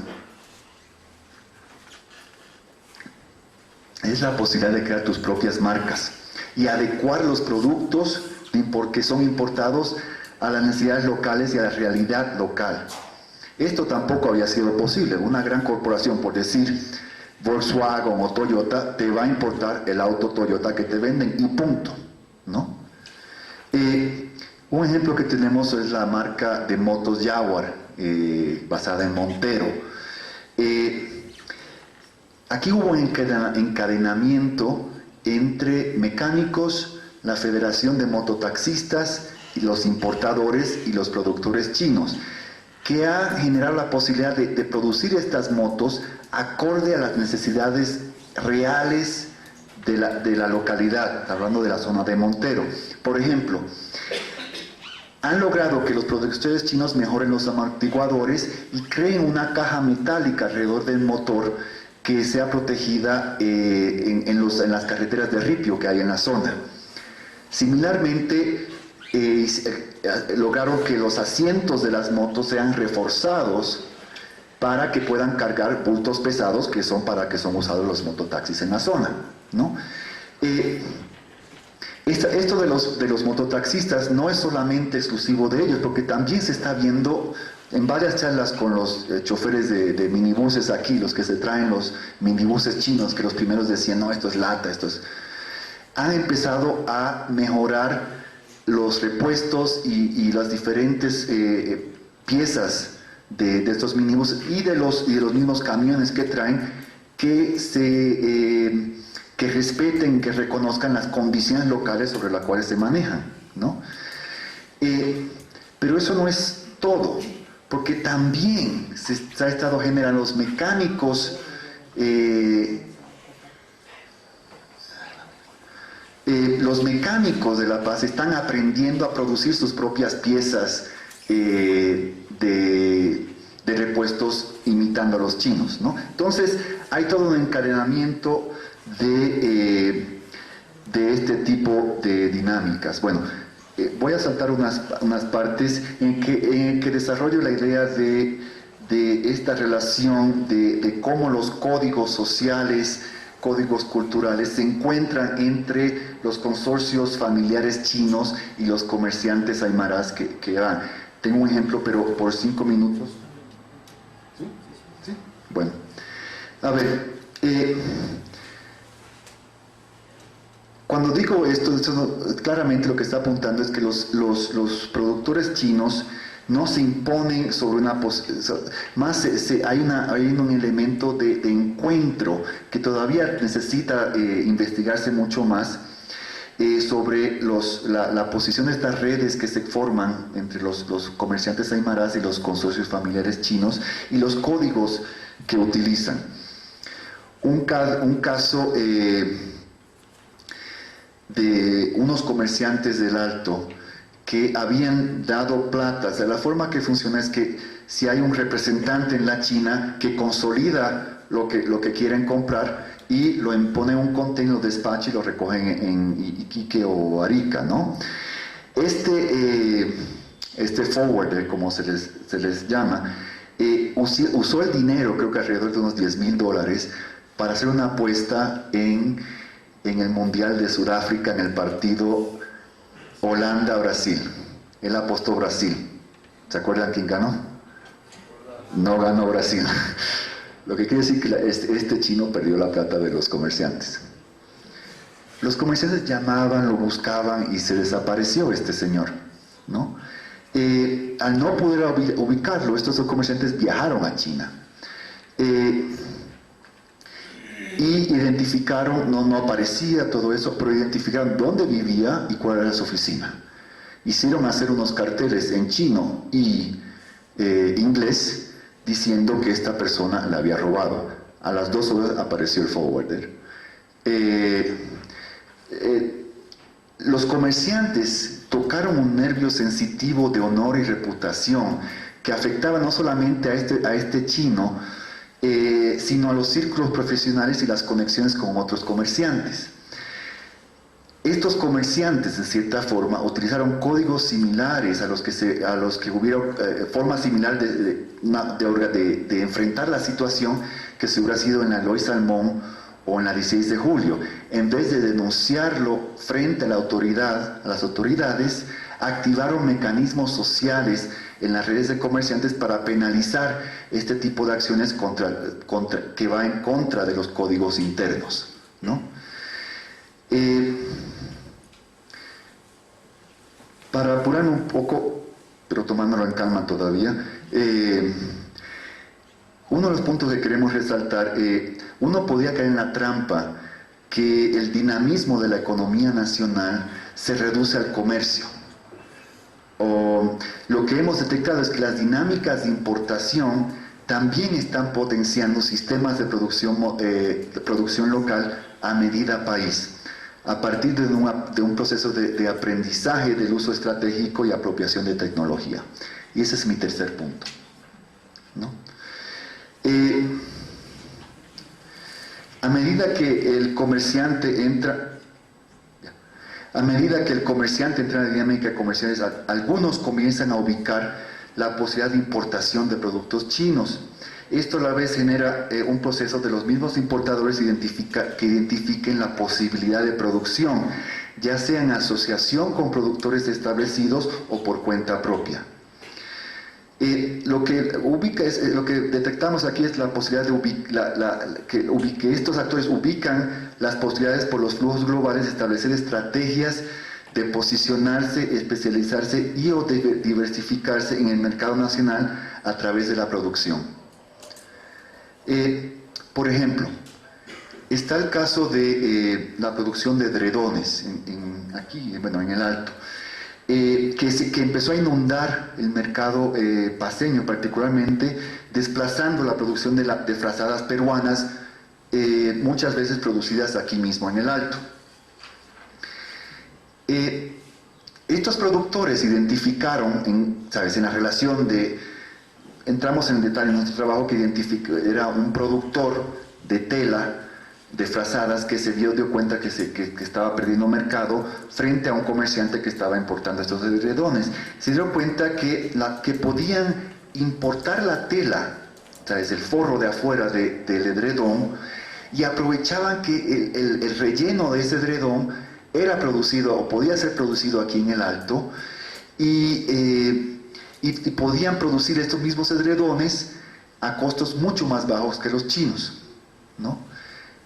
es la posibilidad de crear tus propias marcas y adecuar los productos que son importados a las necesidades locales y a la realidad local. Esto tampoco había sido posible. Una gran corporación, por decir, Volkswagen o Toyota, te va a importar el auto Toyota que te venden y punto, ¿no? Un ejemplo que tenemos es la marca de motos Jaguar, basada en Montero. Aquí hubo un encadenamiento entre mecánicos, la Federación de Mototaxistas, y los importadores y los productores chinos, que ha generado la posibilidad de producir estas motos acorde a las necesidades reales de la localidad, hablando de la zona de Montero. Por ejemplo, han logrado que los productores chinos mejoren los amortiguadores y creen una caja metálica alrededor del motor que sea protegida en las carreteras de ripio que hay en la zona. Similarmente, lograron que los asientos de las motos sean reforzados para que puedan cargar bultos pesados que son usados los mototaxis en la zona, ¿no? Esto de los mototaxistas no es solamente exclusivo de ellos, porque también se está viendo en varias charlas con los choferes de minibuses aquí, los que se traen los minibuses chinos, que los primeros decían, no, esto es lata, han empezado a mejorar los repuestos y las diferentes piezas de estos minibuses y de los mismos camiones que traen, que respeten, que reconozcan las condiciones locales sobre las cuales se manejan, ¿no? Pero eso no es todo, porque también se ha estado generando los mecánicos, los mecánicos de La Paz están aprendiendo a producir sus propias piezas de repuestos imitando a los chinos, ¿no? Entonces hay todo un encadenamiento de este tipo de dinámicas. Bueno, voy a saltar unas partes en que desarrollo la idea de esta relación de cómo los códigos sociales, códigos culturales se encuentran entre los consorcios familiares chinos y los comerciantes aymaras que van. Tengo un ejemplo, pero por 5 minutos. ¿Sí? Bueno, a ver, cuando digo esto, claramente lo que está apuntando es que los productores chinos no se imponen sobre una más hay un elemento de encuentro que todavía necesita investigarse mucho más sobre la posición de estas redes que se forman entre los comerciantes aymaras y los consorcios familiares chinos y los códigos que utilizan. Un caso de unos comerciantes del Alto que habían dado plata. O sea, la forma que funciona es que si hay un representante en la China que consolida lo que quieren comprar y lo pone en un contenedor, lo despacha y lo recogen en Iquique o Arica, ¿no? Este forwarder, como se les llama, usó el dinero, creo que alrededor de unos $10,000, para hacer una apuesta en el Mundial de Sudáfrica, en el partido Holanda-Brasil. Él apostó Brasil. ¿Se acuerdan quién ganó? No ganó Brasil. Lo que quiere decir que este chino perdió la plata de los comerciantes. Los comerciantes llamaban, lo buscaban y se desapareció este señor, ¿no? Al no poder ubicarlo, estos dos comerciantes viajaron a China. Y identificaron, no aparecía todo eso, pero identificaron dónde vivía y cuál era su oficina. Hicieron hacer unos carteles en chino y inglés diciendo que esta persona la había robado. A las 2 horas apareció el forwarder. Los comerciantes tocaron un nervio sensitivo de honor y reputación que afectaba no solamente a este chino, sino a los círculos profesionales y las conexiones con otros comerciantes. Estos comerciantes, de cierta forma, utilizaron códigos similares a los que hubiera forma similar de enfrentar la situación que se hubiera sido en la Eloy Salmón o en la 16 de julio. En vez de denunciarlo frente a las autoridades, activaron mecanismos sociales en las redes de comerciantes para penalizar este tipo de acciones que va en contra de los códigos internos, ¿no? Para apurarme un poco, pero tomándolo en calma todavía, uno de los puntos que queremos resaltar, uno podía caer en la trampa que el dinamismo de la economía nacional se reduce al comercio. Lo que hemos detectado es que las dinámicas de importación también están potenciando sistemas de producción local a medida país, a partir de un proceso de aprendizaje del uso estratégico y apropiación de tecnología. Y ese es mi tercer punto, ¿no? A medida que el comerciante entra en la dinámica comercial, algunos comienzan a ubicar la posibilidad de importación de productos chinos. Esto a la vez genera un proceso de los mismos importadores que identifiquen la posibilidad de producción, ya sea en asociación con productores establecidos o por cuenta propia. Lo que detectamos aquí es la posibilidad de que estos actores ubican las posibilidades por los flujos globales de establecer estrategias de posicionarse, especializarse y o diversificarse en el mercado nacional a través de la producción. Por ejemplo, está el caso de la producción de edredones en el Alto, que empezó a inundar el mercado paceño particularmente, desplazando la producción de frazadas peruanas, muchas veces producidas aquí mismo en el Alto. Estos productores identificaron, en la relación entramos en detalle en nuestro trabajo, que era un productor de tela, de frazadas, que se dio cuenta que estaba perdiendo mercado frente a un comerciante que estaba importando estos edredones. Se dio cuenta que podían importar la tela, el forro de afuera del edredón, y aprovechaban que el relleno de ese edredón era producido o podía ser producido aquí en el Alto, y podían producir estos mismos edredones a costos mucho más bajos que los chinos, ¿no?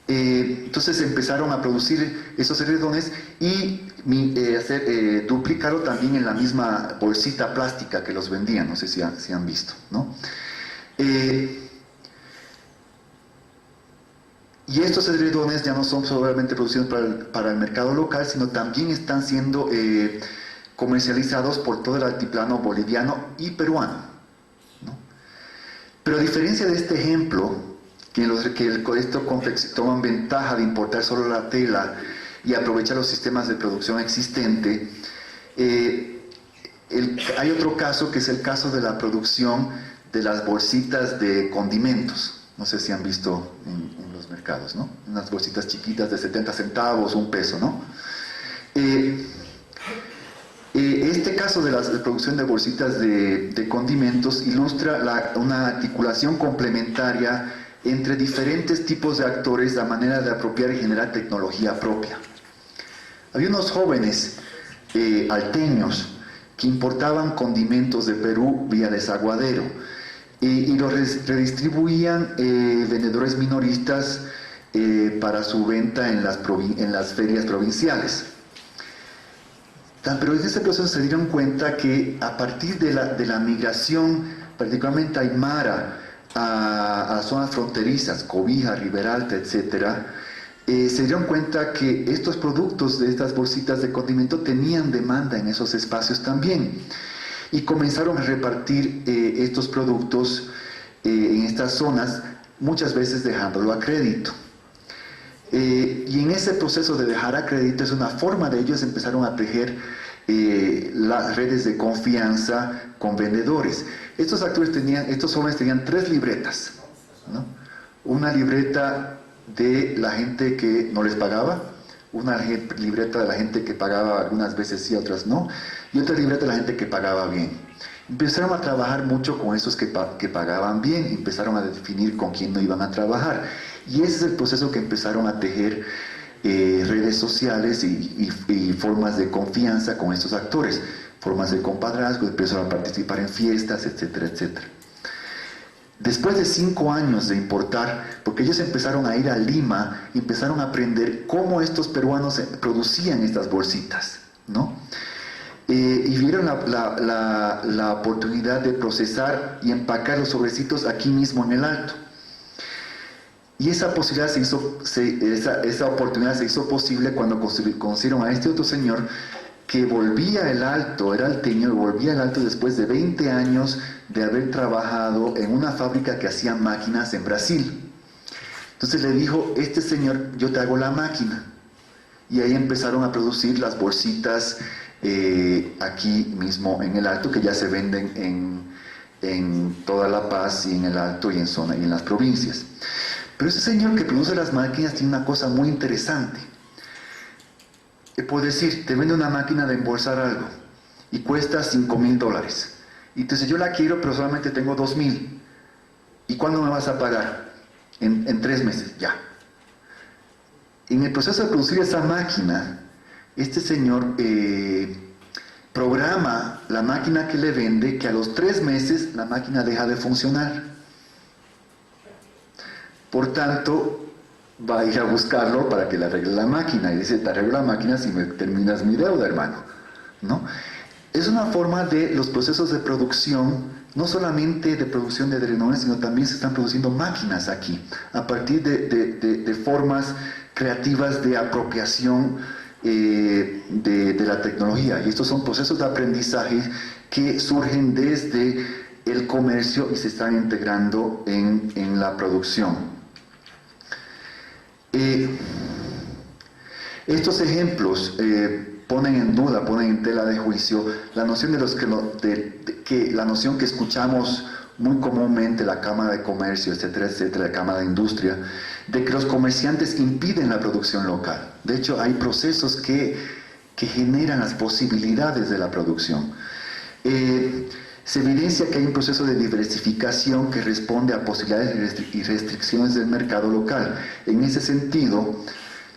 Entonces empezaron a producir esos edredones y duplicarlo también en la misma bolsita plástica que los vendían, no sé si han visto, ¿no? Y estos edredones ya no son solamente producidos para el mercado local, sino también están siendo comercializados por todo el altiplano boliviano y peruano, ¿no? Pero a diferencia de este ejemplo, estos toman ventaja de importar solo la tela y aprovechar los sistemas de producción existente, hay otro caso que es el caso de la producción de las bolsitas de condimentos. No sé si han visto en los mercados, ¿no? Unas bolsitas chiquitas de 70 centavos, un peso, ¿no? Este caso de la producción de bolsitas de condimentos ilustra una articulación complementaria entre diferentes tipos de actores a manera de apropiar y generar tecnología propia. Había unos jóvenes alteños que importaban condimentos de Perú vía desaguadero y los redistribuían vendedores minoristas para su venta en las ferias provinciales. Pero en ese proceso se dieron cuenta que a partir de la migración, particularmente aymara, a zonas fronterizas, Cobija, Riberalta, etc., se dieron cuenta que estos productos de estas bolsitas de condimento tenían demanda en esos espacios también. Y comenzaron a repartir estos productos en estas zonas, muchas veces dejándolo a crédito. Y en ese proceso de dejar a crédito es una forma de ellos empezaron a tejer las redes de confianza con vendedores. Estos jóvenes tenían 3 libretas, ¿no? Una libreta de la gente que no les pagaba, una libreta de la gente que pagaba algunas veces sí, otras no, y otra libreta de la gente que pagaba bien. Empezaron a trabajar mucho con esos que pagaban bien, empezaron a definir con quién no iban a trabajar, y ese es el proceso que empezaron a tejer redes sociales y formas de confianza con estos actores. formas de compadrazgo, empezó a participar en fiestas, etcétera, etcétera. Después de 5 años de importar, porque ellos empezaron a ir a Lima y empezaron a aprender cómo estos peruanos producían estas bolsitas, ¿no? Y vieron la oportunidad de procesar y empacar los sobrecitos aquí mismo en el Alto. Y esa posibilidad esa oportunidad se hizo posible cuando conocieron a este otro señor que volvía el Alto, era alteño, y volvía el Alto después de 20 años de haber trabajado en una fábrica que hacía máquinas en Brasil. Entonces le dijo, este señor, yo te hago la máquina. Y ahí empezaron a producir las bolsitas aquí mismo en el Alto, que ya se venden en toda La Paz y en el Alto y en las provincias. Pero ese señor que produce las máquinas tiene una cosa muy interesante. Puedo decir, te vende una máquina de embolsar algo y cuesta $5,000. Y entonces yo la quiero, pero solamente tengo 2,000. ¿Y cuándo me vas a pagar? En 3 meses, ya. En el proceso de producir esa máquina, este señor programa la máquina que le vende, que a los 3 meses la máquina deja de funcionar. Por tanto, va a ir a buscarlo para que le arregle la máquina. Y dice, te arreglo la máquina si me terminas mi deuda, hermano, ¿no? Es una forma de los procesos de producción, no solamente de producción de drenones, sino también se están produciendo máquinas aquí, a partir de formas creativas de apropiación de la tecnología. Y estos son procesos de aprendizaje que surgen desde el comercio y se están integrando en la producción. Estos ejemplos ponen en duda, ponen en tela de juicio la noción la noción que escuchamos muy comúnmente, la Cámara de Comercio, etcétera, etcétera, la Cámara de Industria, de que los comerciantes impiden la producción local. De hecho, hay procesos que generan las posibilidades de la producción. Se evidencia que hay un proceso de diversificación que responde a posibilidades y restricciones del mercado local. En ese sentido,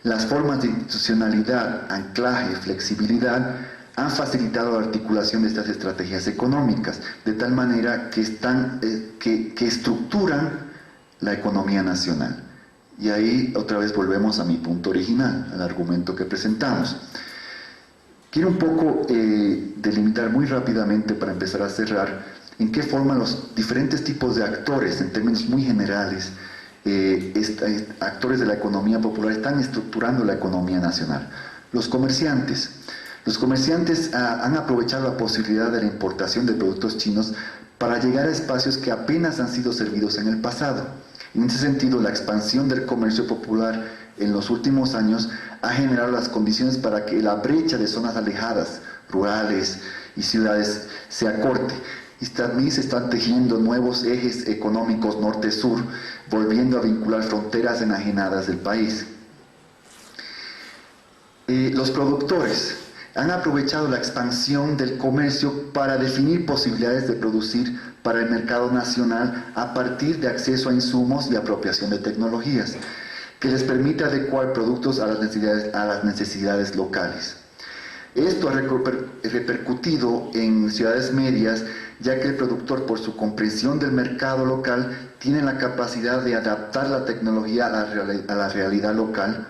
las formas de institucionalidad, anclaje, flexibilidad han facilitado la articulación de estas estrategias económicas, de tal manera que estructuran la economía nacional. Y ahí otra vez volvemos a mi punto original, al argumento que presentamos. Quiero un poco delimitar muy rápidamente, para empezar a cerrar, en qué forma los diferentes tipos de actores, en términos muy generales, actores de la economía popular están estructurando la economía nacional. Los comerciantes han aprovechado la posibilidad de la importación de productos chinos para llegar a espacios que apenas han sido servidos en el pasado. En ese sentido, la expansión del comercio popular en los últimos años ha generado las condiciones para que la brecha de zonas alejadas, rurales y ciudades se acorte. Y también se están tejiendo nuevos ejes económicos norte-sur, volviendo a vincular fronteras enajenadas del país. Los productores han aprovechado la expansión del comercio para definir posibilidades de producir para el mercado nacional a partir de acceso a insumos y apropiación de tecnologías, que les permite adecuar productos a las necesidades locales. Esto ha repercutido en ciudades medias, ya que el productor, por su comprensión del mercado local, tiene la capacidad de adaptar la tecnología a la realidad local,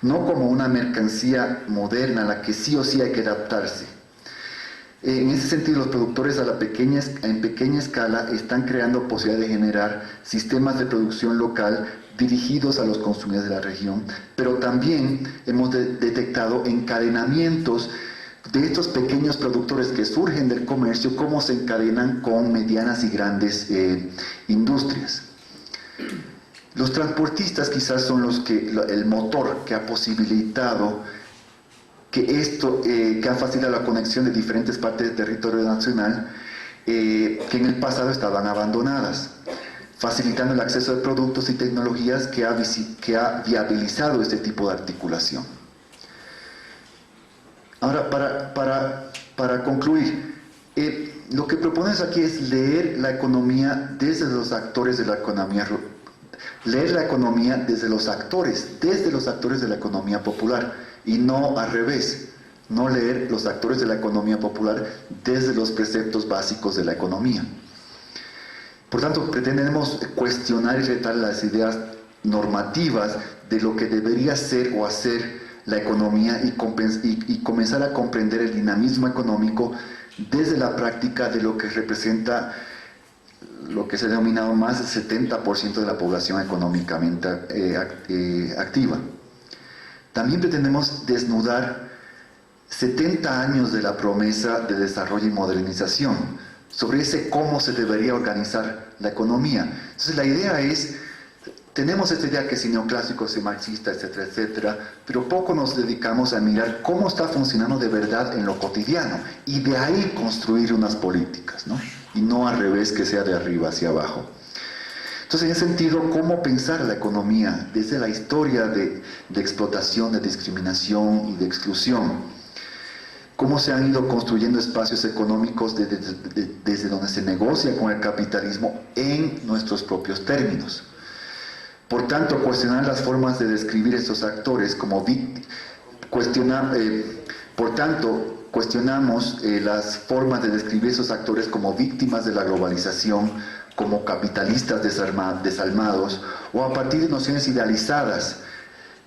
no como una mercancía moderna a la que sí o sí hay que adaptarse. En ese sentido, los productores en pequeña escala están creando posibilidad de generar sistemas de producción local dirigidos a los consumidores de la región, pero también hemos detectado encadenamientos de estos pequeños productores que surgen del comercio, cómo se encadenan con medianas y grandes industrias. Los transportistas quizás son el motor que ha posibilitado que ha facilitado la conexión de diferentes partes del territorio nacional que en el pasado estaban abandonadas, facilitando el acceso de productos y tecnologías que ha viabilizado este tipo de articulación. Ahora, para concluir, lo que propones aquí es leer la economía desde los actores de la economía, leer la economía desde los actores de la economía popular, y no al revés. no leer los actores de la economía popular desde los preceptos básicos de la economía. Por tanto, pretendemos cuestionar y retar las ideas normativas de lo que debería ser o hacer la economía y comenzar a comprender el dinamismo económico desde la práctica de lo que representa lo que se ha denominado más del 70% de la población económicamente activa. También pretendemos desnudar 70 años de la promesa de desarrollo y modernización, sobre ese cómo se debería organizar la economía. Entonces la idea es, tenemos esta idea que es neoclásico, es marxista, etcétera, etcétera, pero poco nos dedicamos a mirar cómo está funcionando de verdad en lo cotidiano, y de ahí construir unas políticas, ¿no? Y no al revés, que sea de arriba hacia abajo. Entonces, en ese sentido, ¿cómo pensar la economía desde la historia de explotación, de discriminación y de exclusión? ¿Cómo se han ido construyendo espacios económicos desde donde se negocia con el capitalismo en nuestros propios términos? Por tanto, cuestionar las formas de describir estos actores como cuestionamos las formas de describir esos actores como víctimas de la globalización, como capitalistas desalmados, o a partir de nociones idealizadas,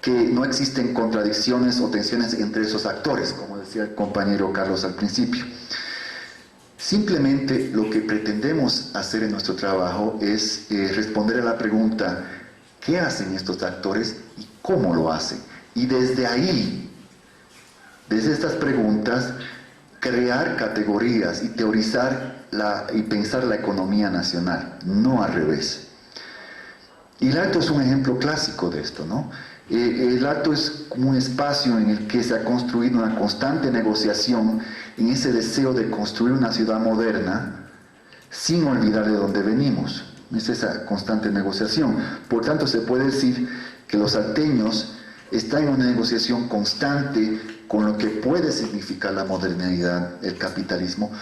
que no existen contradicciones o tensiones entre esos actores, como decía el compañero Carlos al principio. Simplemente lo que pretendemos hacer en nuestro trabajo es responder a la pregunta: ¿qué hacen estos actores y cómo lo hacen? Y desde ahí, desde estas preguntas, crear categorías y teorizar y pensar la economía nacional, no al revés. Y el acto es un ejemplo clásico de esto, ¿no? El acto es como un espacio en el que se ha construido una constante negociación en ese deseo de construir una ciudad moderna sin olvidar de dónde venimos. Es esa constante negociación. Por tanto, se puede decir que los salteños están en una negociación constante con lo que puede significar la modernidad, el capitalismo,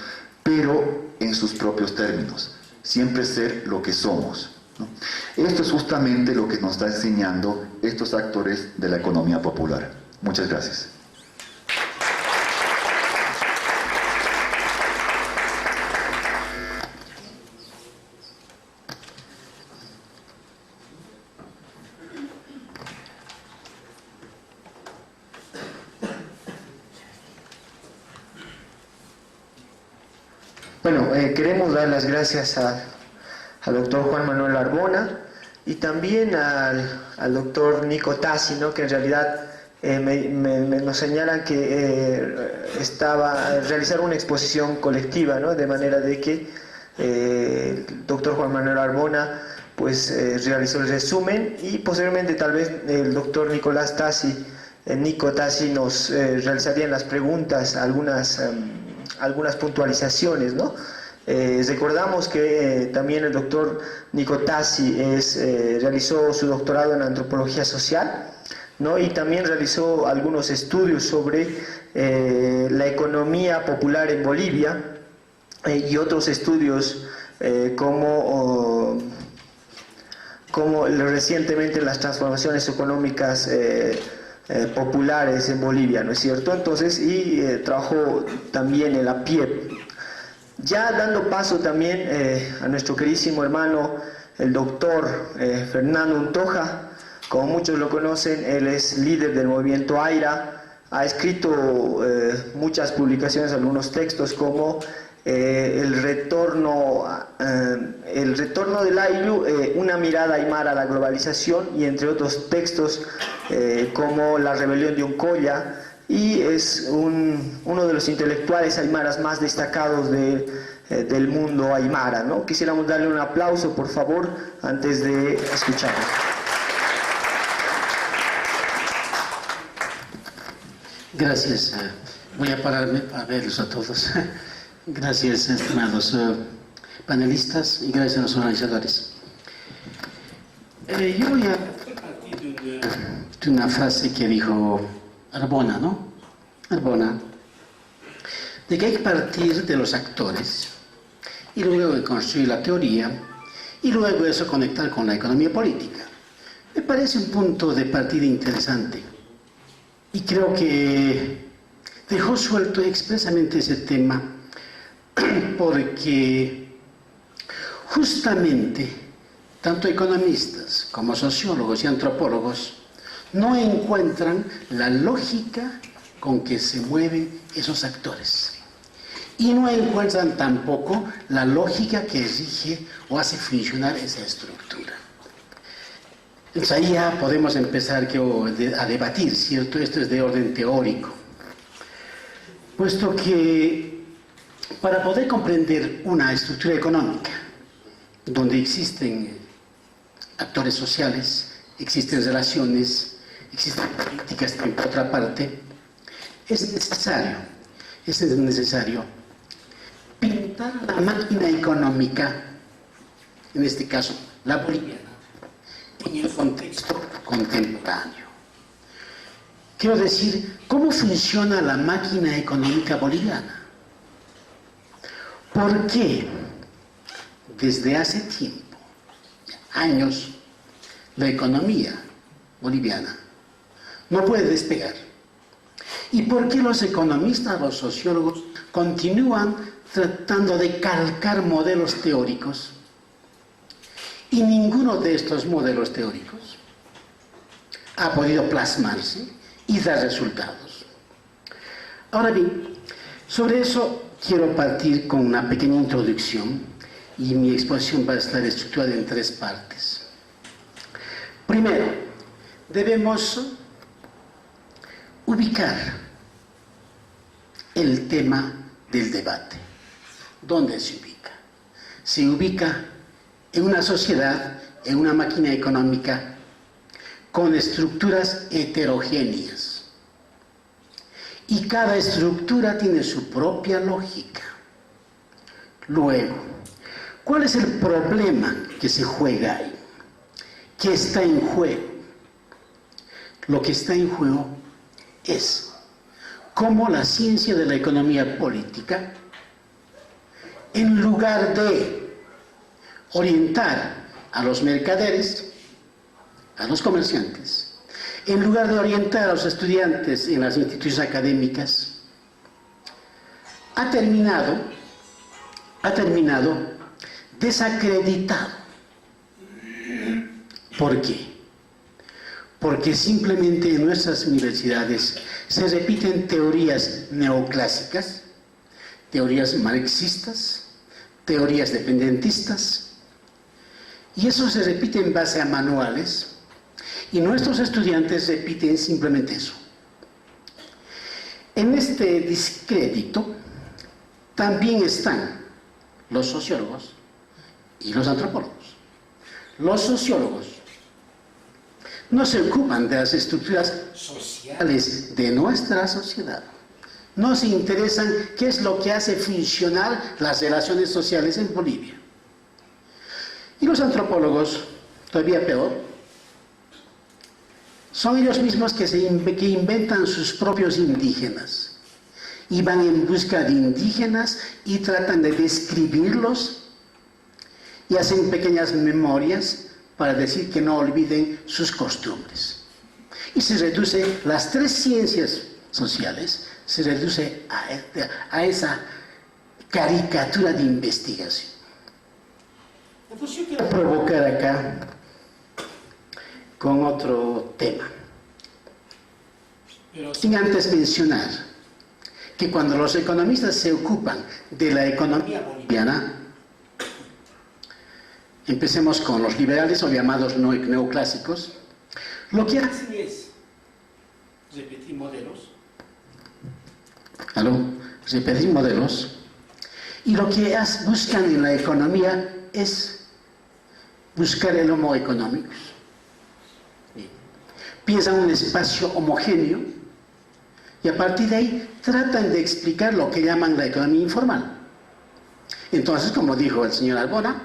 pero en sus propios términos, siempre ser lo que somos, ¿no? Esto es justamente lo que nos está enseñando estos actores de la economía popular. Muchas gracias. Bueno, queremos dar las gracias al doctor Juan Manuel Arbona y también al doctor Nico Tassi, ¿no? Que en realidad nos señalan que realizar una exposición colectiva, ¿no? De manera de que el doctor Juan Manuel Arbona pues realizó el resumen, y posteriormente tal vez el doctor Nicolás Tassi, Nico Tassi, nos realizarían las preguntas, algunas puntualizaciones, ¿no? Recordamos que también el doctor Nico Tassi realizó su doctorado en antropología social, ¿no? Y también realizó algunos estudios sobre la economía popular en Bolivia, y otros estudios como recientemente las transformaciones económicas populares en Bolivia, ¿no es cierto? Entonces, y trabajó también en la PIEP. Ya dando paso también a nuestro queridísimo hermano, el doctor Fernando Untoja. Como muchos lo conocen, él es líder del movimiento AIRA, ha escrito muchas publicaciones, algunos textos como el retorno del Ayllu, una mirada aymara a la globalización, y entre otros textos como La rebelión de Uncoya, y es uno de los intelectuales aymaras más destacados del mundo aymara, ¿no? Quisiéramos darle un aplauso, por favor, antes de escucharlo. Gracias. Voy a pararme para verlos a todos. Gracias, estimados panelistas, y gracias a los organizadores. Yo voy a partir de una frase que dijo Arbona, ¿no? Arbona, de que hay que partir de los actores y luego de construir la teoría y luego eso conectar con la economía política. Me parece un punto de partida interesante, y creo que dejó suelto expresamente ese tema porque justamente tanto economistas como sociólogos y antropólogos no encuentran la lógica con que se mueven esos actores. Y no encuentran tampoco la lógica que rige o hace funcionar esa estructura. Entonces ahí ya podemos empezar a debatir, ¿cierto? Esto es de orden teórico. Puesto que para poder comprender una estructura económica donde existen actores sociales, existen relaciones, existen políticas por otra parte, es necesario pintar la máquina económica, en este caso la boliviana, en el contexto contemporáneo. Quiero decir, ¿cómo funciona la máquina económica boliviana? ¿Por qué desde hace tiempo, años, la economía boliviana no puede despegar? ¿Y por qué los economistas, los sociólogos, continúan tratando de calcar modelos teóricos? Y ninguno de estos modelos teóricos ha podido plasmarse y dar resultados. Ahora bien, sobre eso quiero partir con una pequeña introducción y mi exposición va a estar estructurada en 3 partes. Primero, debemos ubicar el tema del debate. ¿Dónde se ubica? Se ubica en una sociedad, en una máquina económica con estructuras heterogéneas. Y cada estructura tiene su propia lógica. Luego, ¿cuál es el problema que se juega ahí? ¿Qué está en juego? Lo que está en juego es cómo la ciencia de la economía política, en lugar de orientar a los mercaderes, a los comerciantes, en lugar de orientar a los estudiantes en las instituciones académicas, ha terminado desacreditado. ¿Por qué? Porque simplemente en nuestras universidades se repiten teorías neoclásicas, teorías marxistas, teorías dependentistas, y eso se repite en base a manuales, y nuestros estudiantes repiten simplemente eso. En este descrédito también están los sociólogos y los antropólogos. Los sociólogos no se ocupan de las estructuras sociales de nuestra sociedad. No se interesan qué es lo que hace funcionar las relaciones sociales en Bolivia. Y los antropólogos, todavía peor, son ellos mismos que inventan sus propios indígenas. Y van en busca de indígenas y tratan de describirlos y hacen pequeñas memorias para decir que no olviden sus costumbres. Y se reduce, las 3 ciencias sociales, se reduce a esa caricatura de investigación. Entonces yo quiero provocar acá con otro tema. Pero sin antes mencionar que cuando los economistas se ocupan de la economía boliviana, empecemos con los liberales o llamados neoclásicos, lo que hacen es repetir modelos, y lo que buscan en la economía es buscar el homo economicus. Piensan un espacio homogéneo y a partir de ahí tratan de explicar lo que llaman la economía informal. Entonces, como dijo el señor Arbona,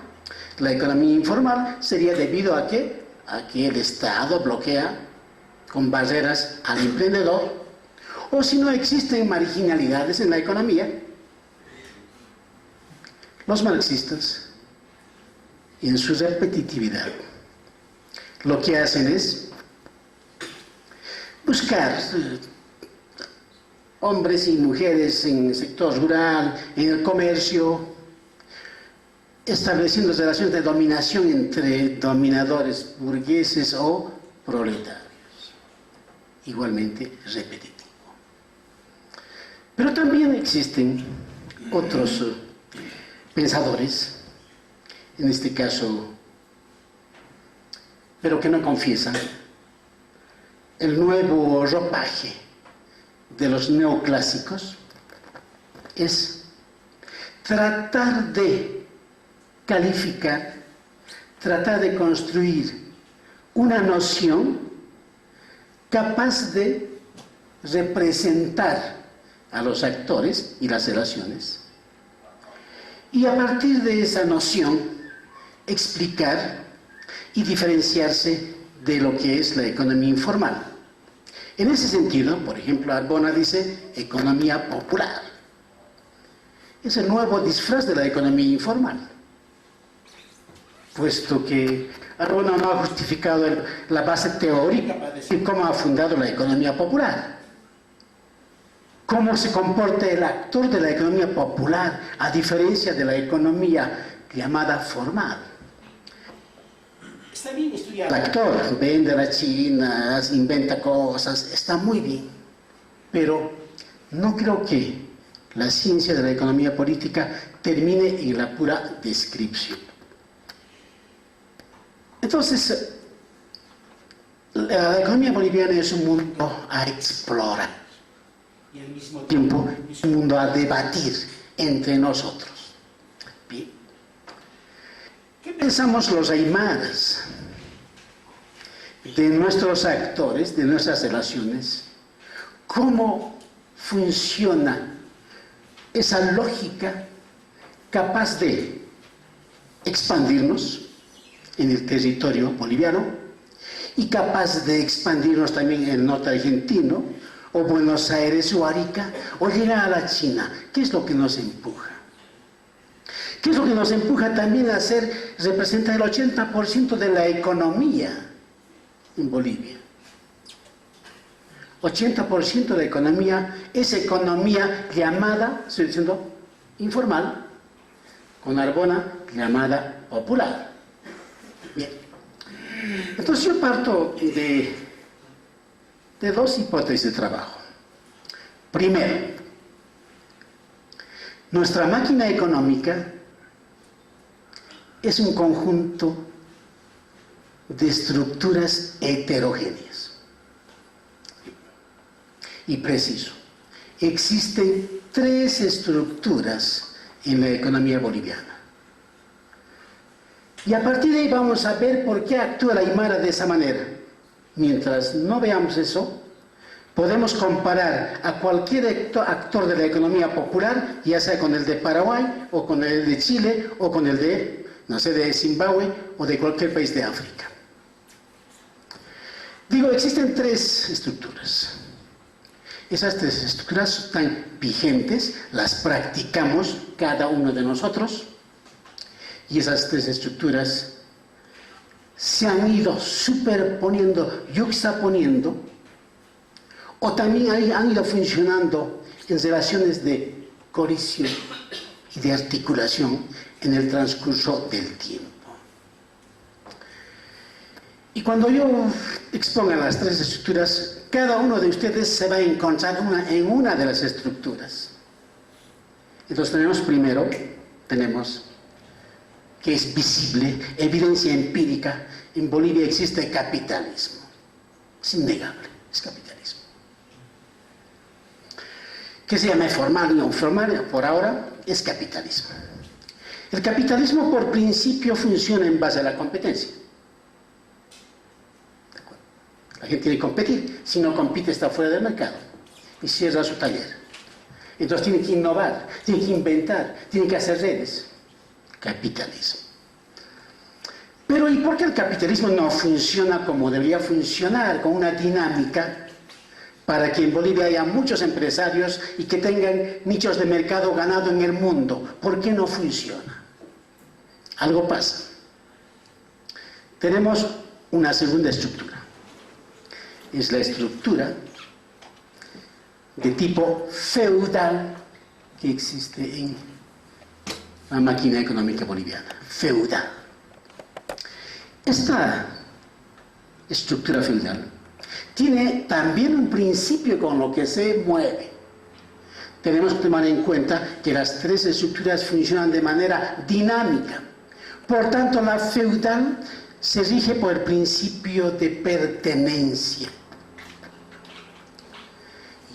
la economía informal sería debido a que el Estado bloquea con barreras al emprendedor, o si no existen marginalidades en la economía. Los marxistas, en su repetitividad, lo que hacen es buscar hombres y mujeres en el sector rural, en el comercio, estableciendo relaciones de dominación entre dominadores burgueses o proletarios. Igualmente repetitivo. Pero también existen otros pensadores, en este caso, pero que no confiesan, el nuevo ropaje de los neoclásicos es tratar de calificar, tratar de construir una noción capaz de representar a los actores y las relaciones, y a partir de esa noción explicar y diferenciarse de lo que es la economía informal. En ese sentido, por ejemplo, Arbona dice economía popular. Es el nuevo disfraz de la economía informal, puesto que Arbona no ha justificado la base teórica para decir cómo ha fundado la economía popular. Cómo se comporta el actor de la economía popular, a diferencia de la economía llamada formal. Está bien estudiar. El actor vende a las chinas, inventa cosas, está muy bien. Pero no creo que la ciencia de la economía política termine en la pura descripción. Entonces, la economía boliviana es un mundo a explorar. Y al mismo tiempo es un mundo a debatir entre nosotros. Bien. ¿Qué pensamos los aymaras de nuestros actores, de nuestras relaciones? ¿Cómo funciona esa lógica capaz de expandirnos en el territorio boliviano y capaz de expandirnos también en el norte argentino, o Buenos Aires o Arica, o llegar a la China? ¿Qué es lo que nos empuja? ¿Qué es lo que nos empuja también a representar el 80% de la economía en Bolivia? 80% de la economía es economía llamada, estoy diciendo, informal, con Arbona llamada popular. Bien. Entonces yo parto de dos hipótesis de trabajo. Primero, nuestra máquina económica es un conjunto de estructuras heterogéneas. Y preciso, existen 3 estructuras en la economía boliviana. Y a partir de ahí vamos a ver por qué actúa la aymara de esa manera. Mientras no veamos eso, podemos comparar a cualquier actor de la economía popular, ya sea con el de Paraguay, o con el de Chile, o con el de, no sé, de Zimbabue, o de cualquier país de África. Digo, existen 3 estructuras. Esas 3 estructuras están vigentes, las practicamos cada uno de nosotros, y esas 3 estructuras se han ido superponiendo, yuxtaponiendo, o también han ido funcionando en relaciones de colisión y de articulación en el transcurso del tiempo. Y cuando yo exponga las 3 estructuras, cada uno de ustedes se va a encontrar en una de las estructuras. Entonces tenemos que es visible, evidencia empírica, en Bolivia existe capitalismo. Es innegable, es capitalismo. ¿Qué se llama formal y no formal? Por ahora es capitalismo. El capitalismo por principio funciona en base a la competencia. La gente tiene que competir, si no compite está fuera del mercado y cierra su taller. Entonces tiene que innovar, tiene que inventar, tiene que hacer redes. Capitalismo. Pero ¿y por qué el capitalismo no funciona como debería funcionar, con una dinámica para que en Bolivia haya muchos empresarios y que tengan nichos de mercado ganado en el mundo? ¿Por qué no funciona? Algo pasa. Tenemos una segunda estructura. Es la estructura de tipo feudal que existe en la máquina económica boliviana, feudal. Esta estructura feudal tiene también un principio con lo que se mueve. Tenemos que tomar en cuenta que las tres estructuras funcionan de manera dinámica. Por tanto, la feudal se rige por el principio de pertenencia.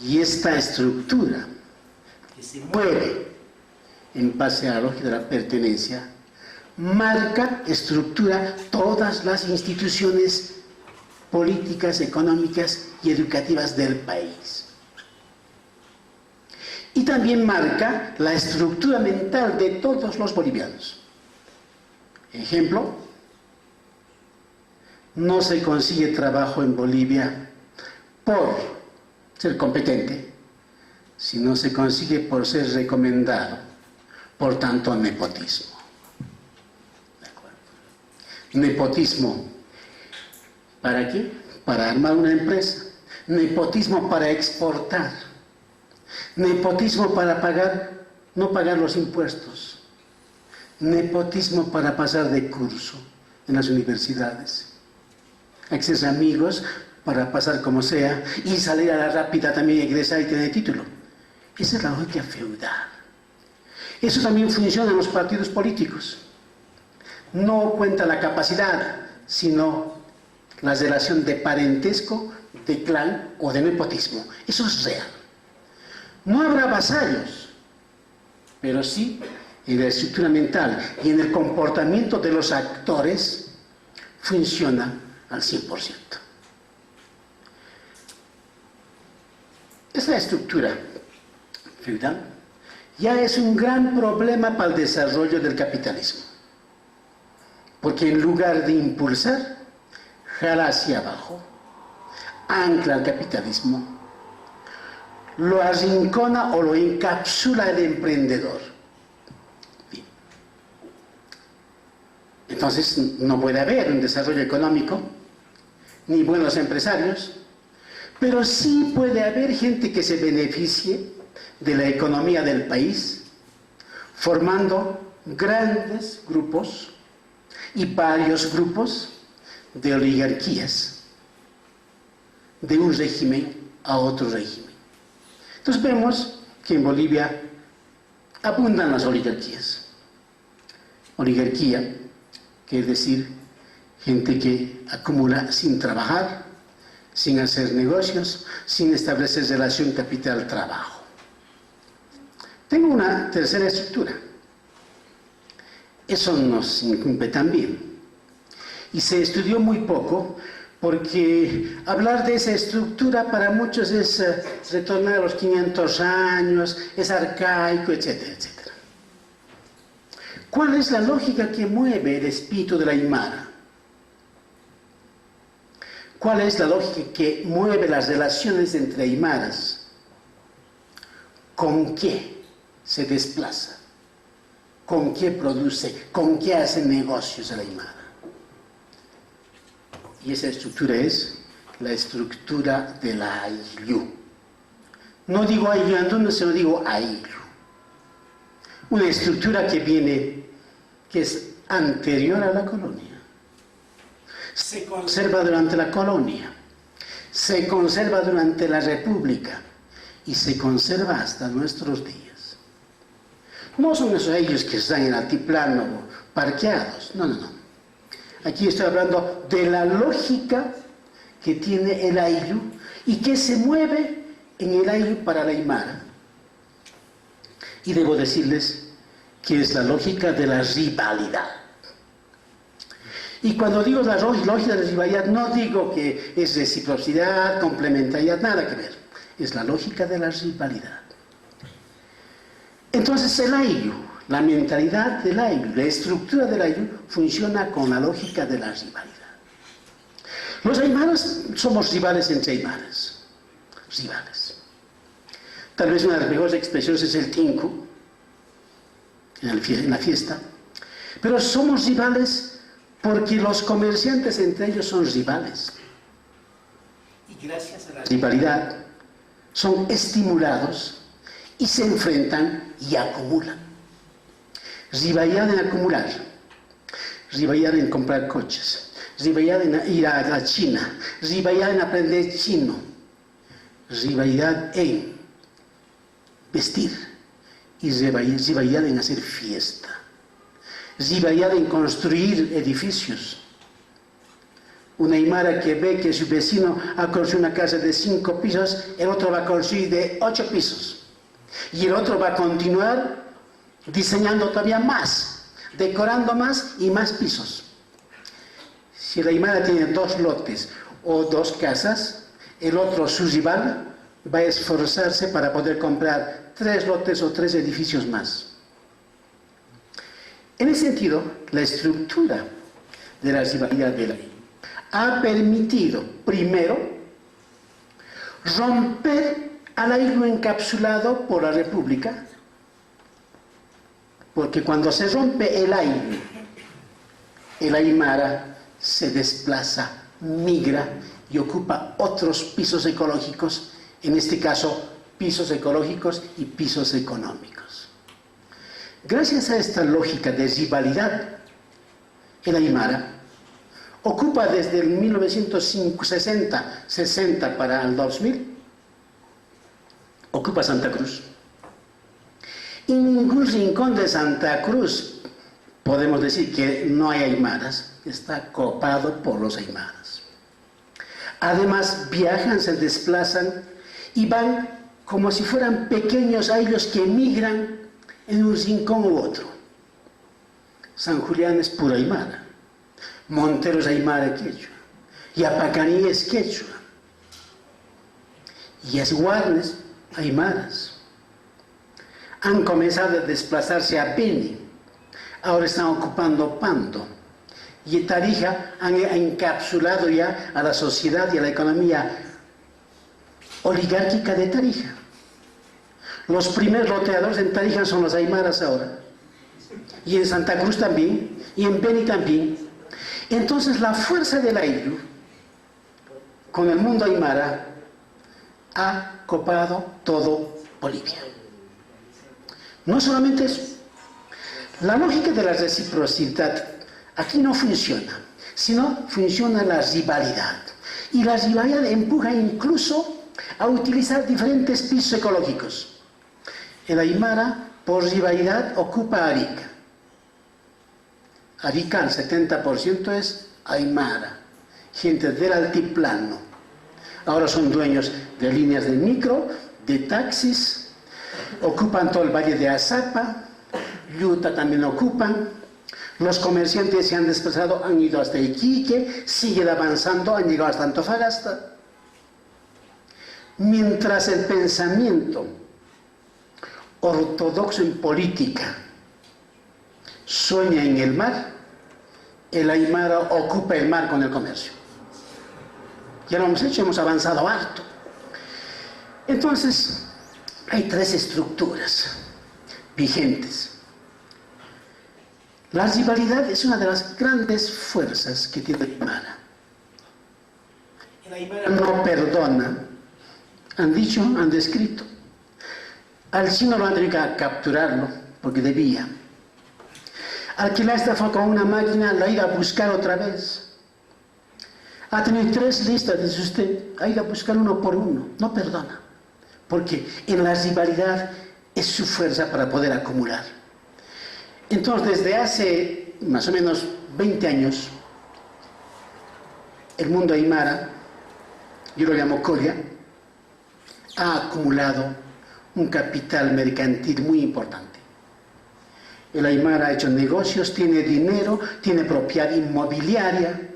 Y esta estructura que se mueve en base a la lógica de la pertenencia marca, estructura todas las instituciones políticas, económicas y educativas del país. Y también marca la estructura mental de todos los bolivianos. Ejemplo, no se consigue trabajo en Bolivia por ser competente, sino se consigue por ser recomendado, por tanto nepotismo. ¿De acuerdo? Nepotismo, ¿para qué? Para armar una empresa. Nepotismo para exportar. Nepotismo para no pagar los impuestos. Nepotismo para pasar de curso en las universidades. Hacerse amigos para pasar como sea y salir a la rápida también, egresar y tener título. Esa es la lógica feudal. Eso también funciona en los partidos políticos. No cuenta la capacidad, sino la relación de parentesco, de clan o de nepotismo. Eso es real. No habrá vasallos, pero sí en la estructura mental y en el comportamiento de los actores funciona al 100%. Esta estructura feudal ya es un gran problema para el desarrollo del capitalismo, porque en lugar de impulsar, jala hacia abajo, ancla al capitalismo, lo arrincona o lo encapsula el emprendedor. Bien. Entonces no puede haber un desarrollo económico, ni buenos empresarios, pero sí puede haber gente que se beneficie de la economía del país, formando grandes grupos y varios grupos de oligarquías, de un régimen a otro régimen. Entonces vemos que en Bolivia abundan las oligarquías. Oligarquía quiere decir gente que acumula sin trabajar, sin hacer negocios, sin establecer relación capital-trabajo. Tengo una tercera estructura. Eso nos incumbe también. Y se estudió muy poco porque hablar de esa estructura para muchos es retornar a los 500 años, es arcaico, etcétera, etcétera. ¿Cuál es la lógica que mueve el espíritu de la Aymara? ¿Cuál es la lógica que mueve las relaciones entre aymaras? ¿Con qué se desplaza? ¿Con qué produce? ¿Con qué hace negocios el aymara? Y esa estructura es la estructura de la ayllu. No digo ayllu anduna, sino digo ayllu. Una estructura que es anterior a la colonia. Se conserva durante la colonia, se conserva durante la república y se conserva hasta nuestros días. No son esos ellos que están en altiplano parqueados, no, no, no. Aquí estoy hablando de la lógica que tiene el ayllu y que se mueve en el ayllu para la aymara. Y debo decirles que es la lógica de la rivalidad. Y cuando digo la lógica de la rivalidad, no digo que es reciprocidad, complementariedad, nada que ver. Es la lógica de la rivalidad. Entonces el ayllu, la mentalidad del ayllu, la estructura del ayllu, funciona con la lógica de la rivalidad. Los aymaras somos rivales entre aymaras. Rivales. Tal vez una de las mejores expresiones es el tinku, en la fiesta. Pero somos rivales porque los comerciantes entre ellos son rivales. Y gracias a la rivalidad son estimulados y se enfrentan y acumulan. Rivalidad en acumular, rivalidad en comprar coches, rivalidad en ir a la China, rivalidad en aprender chino, rivalidad en vestir y rivalidad en hacer fiesta, rivalidad en construir edificios. Una aymara que ve que su vecino ha construido una casa de 5 pisos, el otro va a construir de 8 pisos. Y el otro va a continuar diseñando todavía más, decorando más y más pisos. Si la aymara tiene 2 lotes o 2 casas, el otro, su rival, va a esforzarse para poder comprar 3 lotes o 3 edificios más. En ese sentido, la estructura de la rivalidad de la ha permitido, primero, romper al ayllu encapsulado por la República, porque cuando se rompe el ayllu, el aymara se desplaza, migra y ocupa otros pisos ecológicos, en este caso, pisos ecológicos y pisos económicos. Gracias a esta lógica de rivalidad, el aymara ocupa desde el 1960 para el 2000, ocupa Santa Cruz. Y en ningún rincón de Santa Cruz podemos decir que no hay aymaras, está copado por los aymaras. Además viajan, se desplazan y van como si fueran pequeños ayllos que migran en un rincón u otro. San Julián es pura aymara. Montero es aymara quechua, Yapacaní es quechua, y Guarnes aymaras. Han comenzado a desplazarse a Beni, ahora están ocupando Pando, y Tarija han encapsulado ya a la sociedad y a la economía oligárquica de Tarija. Los primeros loteadores en Tarija son los aymaras ahora, y en Santa Cruz también, y en Beni también. Entonces la fuerza del ayllu con el mundo aymara ha copado todo Bolivia. No solamente eso, la lógica de la reciprocidad aquí no funciona, sino funciona la rivalidad. Y la rivalidad empuja incluso a utilizar diferentes pisos ecológicos. El aymara, por rivalidad, ocupa Arica. Arica, el 70% es aymara, gente del altiplano. Ahora son dueños de líneas de micro, de taxis, ocupan todo el valle de Azapa, Yuta también ocupan. Los comerciantes se han desplazado, han ido hasta Iquique, siguen avanzando, han llegado hasta Antofagasta. Mientras el pensamiento ortodoxo en política sueña en el mar, el aymara ocupa el mar con el comercio. Ya lo hemos hecho, hemos avanzado harto. Entonces, hay 3 estructuras vigentes. La rivalidad es una de las grandes fuerzas que tiene el aymara. El aymara no perdona. Han dicho, han descrito. Al chino lo han tenido que capturarlo, porque debía. Al que la estafó con una máquina, la ha ido a buscar otra vez. Ha tenido 3 listas, dice usted, ha ido a buscar uno por uno. No perdona, porque en la rivalidad es su fuerza para poder acumular. Entonces, desde hace más o menos 20 años, el mundo aymara, yo lo llamo Colla, ha acumulado un capital mercantil muy importante. El aymara ha hecho negocios, tiene dinero, tiene propiedad inmobiliaria,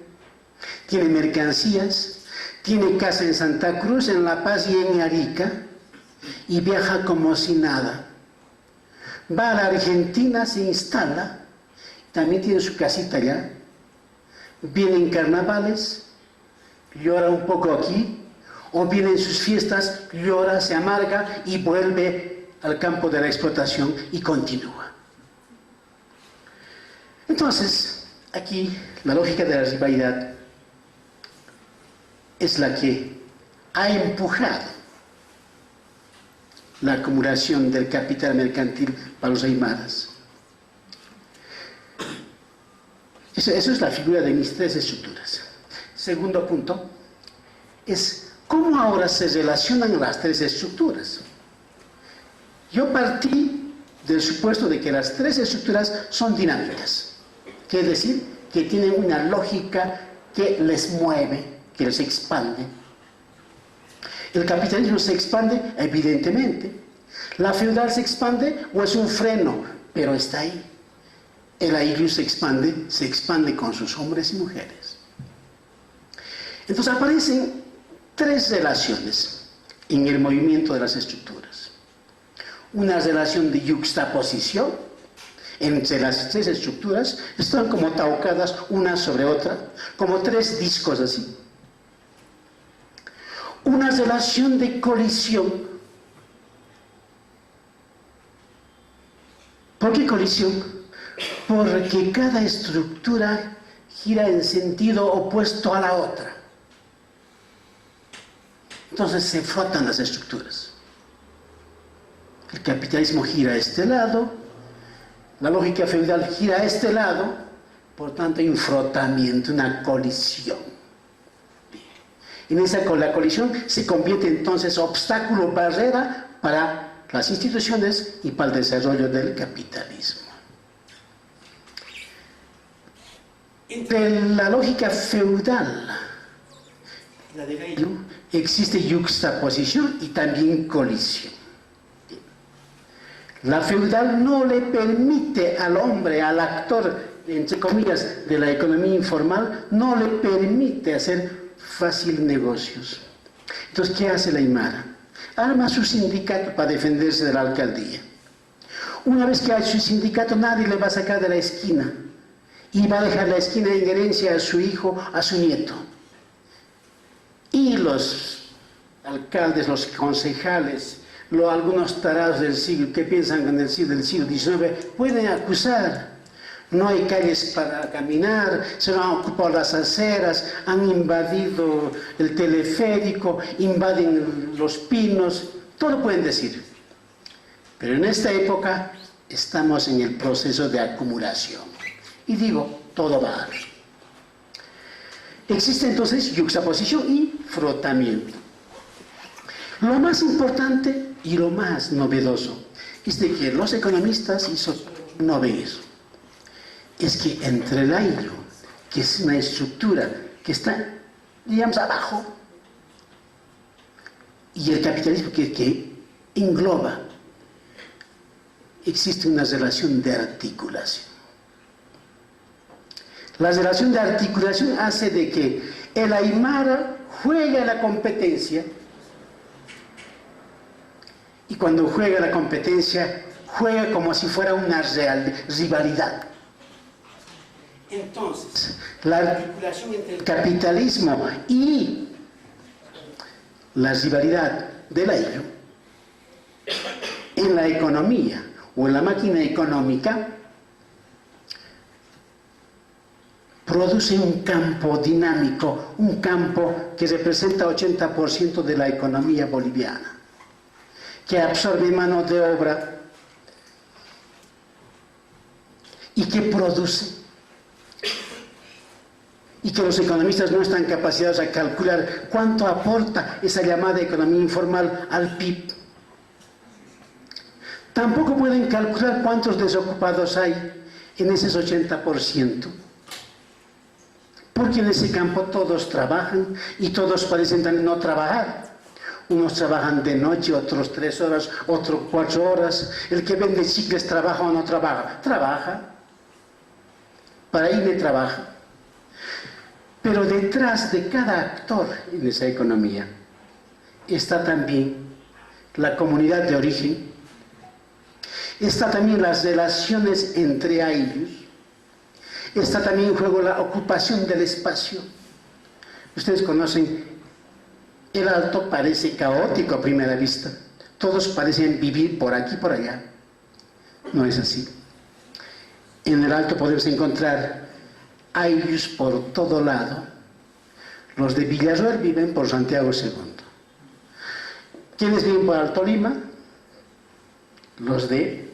tiene mercancías, tiene casa en Santa Cruz, en La Paz y en Arica, y viaja como si nada. Va a la Argentina, se instala, también tiene su casita allá, viene en carnavales, llora un poco aquí, o viene en sus fiestas, llora, se amarga y vuelve al campo de la explotación y continúa. Entonces, aquí la lógica de la rivalidad es la que ha empujado la acumulación del capital mercantil para los aymaras. Eso es la figura de mis tres estructuras. Segundo punto es cómo ahora se relacionan las tres estructuras. Yo partí del supuesto de que las tres estructuras son dinámicas, quiere decir que tienen una lógica que les mueve, que les expande. El capitalismo se expande, evidentemente. La feudal se expande o es un freno, pero está ahí. El ayllu se expande con sus hombres y mujeres. Entonces aparecen tres relaciones en el movimiento de las estructuras. Una relación de yuxtaposición entre las tres estructuras, están como taucadas una sobre otra, como tres discos así. Una relación de colisión. ¿Por qué colisión? Porque cada estructura gira en sentido opuesto a la otra. Entonces se frotan las estructuras. El capitalismo gira a este lado, la lógica feudal gira a este lado, por tanto hay un frotamiento, una colisión. En la colisión se convierte entonces obstáculo, barrera para las instituciones y para el desarrollo del capitalismo. Entre la lógica feudal y la de ayllu existe yuxtaposición y también colisión. La feudal no le permite al hombre, al actor, entre comillas, de la economía informal, no le permite hacer fácil negocios. Entonces, ¿qué hace la aymara? Arma su sindicato para defenderse de la alcaldía. Una vez que hay su sindicato, nadie le va a sacar de la esquina. Y va a dejar la esquina en herencia a su hijo, a su nieto. Y los alcaldes, los concejales, algunos tarados del siglo, que piensan en el siglo XIX, pueden acusar. No hay calles para caminar, se han ocupado las aceras, han invadido el teleférico, invaden los pinos, todo pueden decir. Pero en esta época estamos en el proceso de acumulación. Y digo, todo va. Existe entonces yuxtaposición y frotamiento. Lo más importante y lo más novedoso es de que los economistas y sociólogos no ven eso. Es que entre el ayllu, que es una estructura que está, digamos, abajo, y el capitalismo que engloba, existe una relación de articulación. La relación de articulación hace de que el aymara juegue la competencia, y cuando juega la competencia, juega como si fuera una rivalidad. Entonces, la articulación entre el capitalismo y la rivalidad del ayllu en la economía o en la máquina económica produce un campo dinámico, un campo que representa 80% de la economía boliviana, que absorbe mano de obra y que produce. Y que los economistas no están capacitados a calcular cuánto aporta esa llamada economía informal al PIB. Tampoco pueden calcular cuántos desocupados hay en ese 80%. Porque en ese campo todos trabajan y todos parecen también no trabajar. Unos trabajan de noche, otros 3 horas, otros 4 horas. El que vende chicles trabaja o no trabaja. Trabaja. Para irme trabaja. Pero detrás de cada actor en esa economía está también la comunidad de origen, está también las relaciones entre ayllus, está también en juego la ocupación del espacio. Ustedes conocen, el Alto parece caótico a primera vista, todos parecen vivir por aquí y por allá. No es así. En el Alto podemos encontrar ayllus por todo lado. Los de Villarroel viven por Santiago II. ¿Quiénes viven por Alto Lima? los de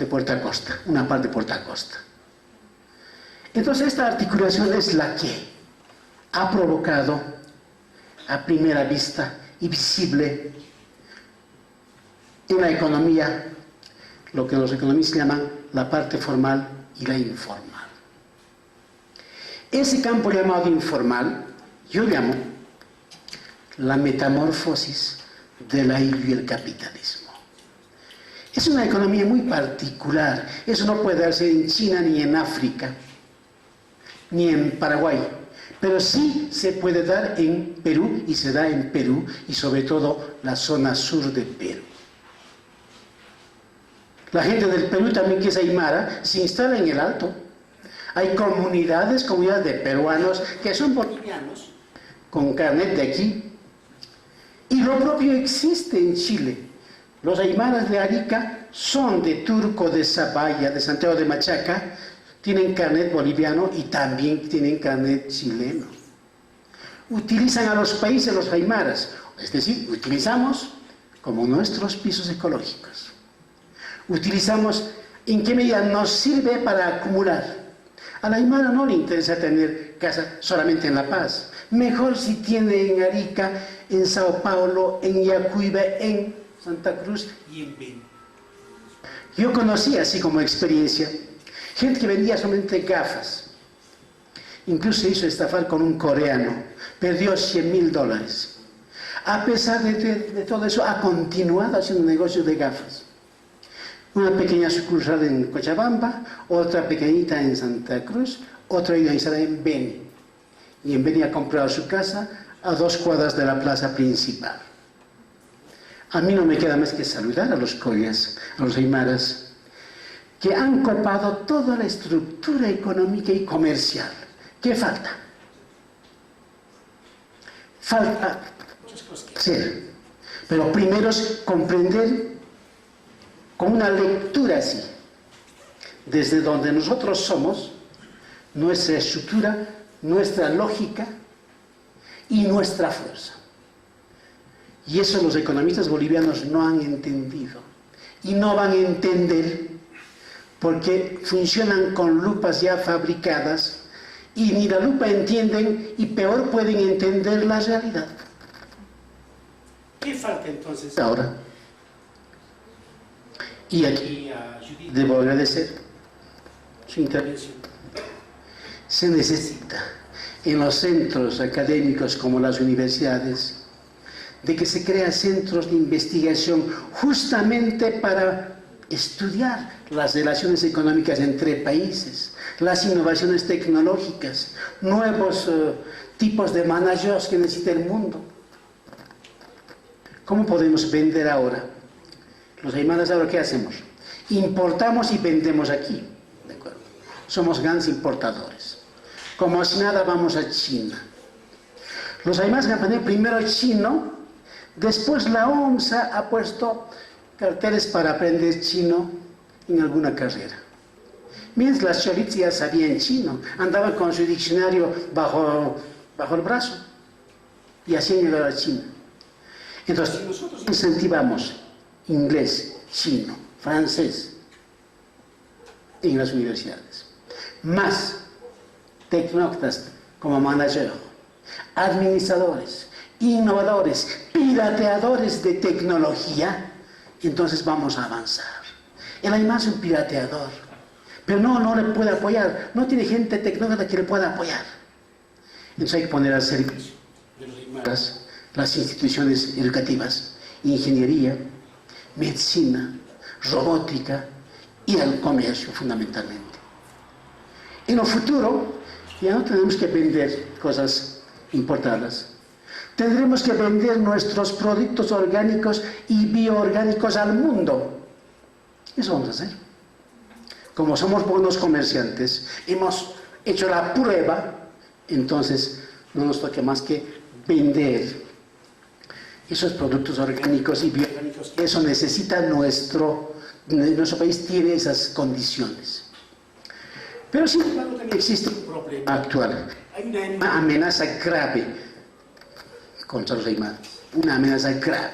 Puerto Costa, una parte de Puerto Costa. Entonces esta articulación es la que ha provocado a primera vista y visible en la economía lo que los economistas llaman la parte formal y la informal. Ese campo llamado informal, yo llamo la metamorfosis de la y el capitalismo. Es una economía muy particular. Eso no puede darse en China ni en África, ni en Paraguay, pero sí se puede dar en Perú y se da en Perú y sobre todo la zona sur de Perú. La gente del Perú también, que es aymara, se instala en el Alto. Hay comunidades de peruanos que son bolivianos con carnet de aquí. Y lo propio existe en Chile. Los aymaras de Arica son de Turco, de Zabaya, de Santiago de Machaca, tienen carnet boliviano y también tienen carnet chileno. Utilizan a los países los aymaras, es decir, utilizamos como nuestros pisos ecológicos. Utilizamos en qué medida nos sirve para acumular. A la aymara no le interesa tener casa solamente en La Paz. Mejor si tiene en Arica, en Sao Paulo, en Yacuiba, en Santa Cruz y en Beni. Yo conocí, así como experiencia, gente que vendía solamente gafas. Incluso se hizo estafar con un coreano. Perdió $100.000. A pesar de todo eso, ha continuado haciendo un negocio de gafas. Una pequeña sucursal en Cochabamba, otra pequeñita en Santa Cruz, otra instalada en Beni. Y en Beni ha comprado su casa a 2 cuadras de la plaza principal. A mí no me queda más que saludar a los collas, a los aymaras, que han copado toda la estructura económica y comercial. ¿Qué falta? Falta muchas cosas que hacer. Pero primero es comprender con una lectura así, desde donde nosotros somos, nuestra estructura, nuestra lógica y nuestra fuerza. Y eso los economistas bolivianos no han entendido. Y no van a entender porque funcionan con lupas ya fabricadas y ni la lupa entienden y peor pueden entender la realidad. ¿Qué falta entonces ahora? Y aquí a Judith debo agradecer su intervención. Se necesita en los centros académicos como las universidades de que se crean centros de investigación justamente para estudiar las relaciones económicas entre países, las innovaciones tecnológicas, nuevos tipos de managers que necesita el mundo. ¿Cómo podemos vender ahora? Los aymaras ahora, ¿qué hacemos? Importamos y vendemos aquí. ¿De acuerdo? Somos grandes importadores. Como si nada vamos a China. Los aymaras han aprendido primero chino, después la OMSA ha puesto carteles para aprender chino en alguna carrera. Mientras las cholitas ya sabían chino, andaban con su diccionario bajo el brazo y así llegar a China. Entonces, si nosotros incentivamos inglés, chino, francés en las universidades, más tecnócratas como manager, administradores, innovadores, pirateadores de tecnología, entonces vamos a avanzar. El aymara es un pirateador, pero no le puede apoyar, no tiene gente tecnócrata que le pueda apoyar. Entonces hay que poner al servicio de los aymaras las instituciones educativas, ingeniería, medicina, robótica y el comercio fundamentalmente. En lo futuro ya no tenemos que vender cosas importadas. Tendremos que vender nuestros productos orgánicos y bioorgánicos al mundo. Eso vamos a hacer. Como somos buenos comerciantes, hemos hecho la prueba, entonces no nos toca más que vender esos productos orgánicos y bioorgánicos. Eso necesita nuestro país, tiene esas condiciones. Pero sin embargo también existe un problema actual. Hay una amenaza grave contra los aymaras, una amenaza grave.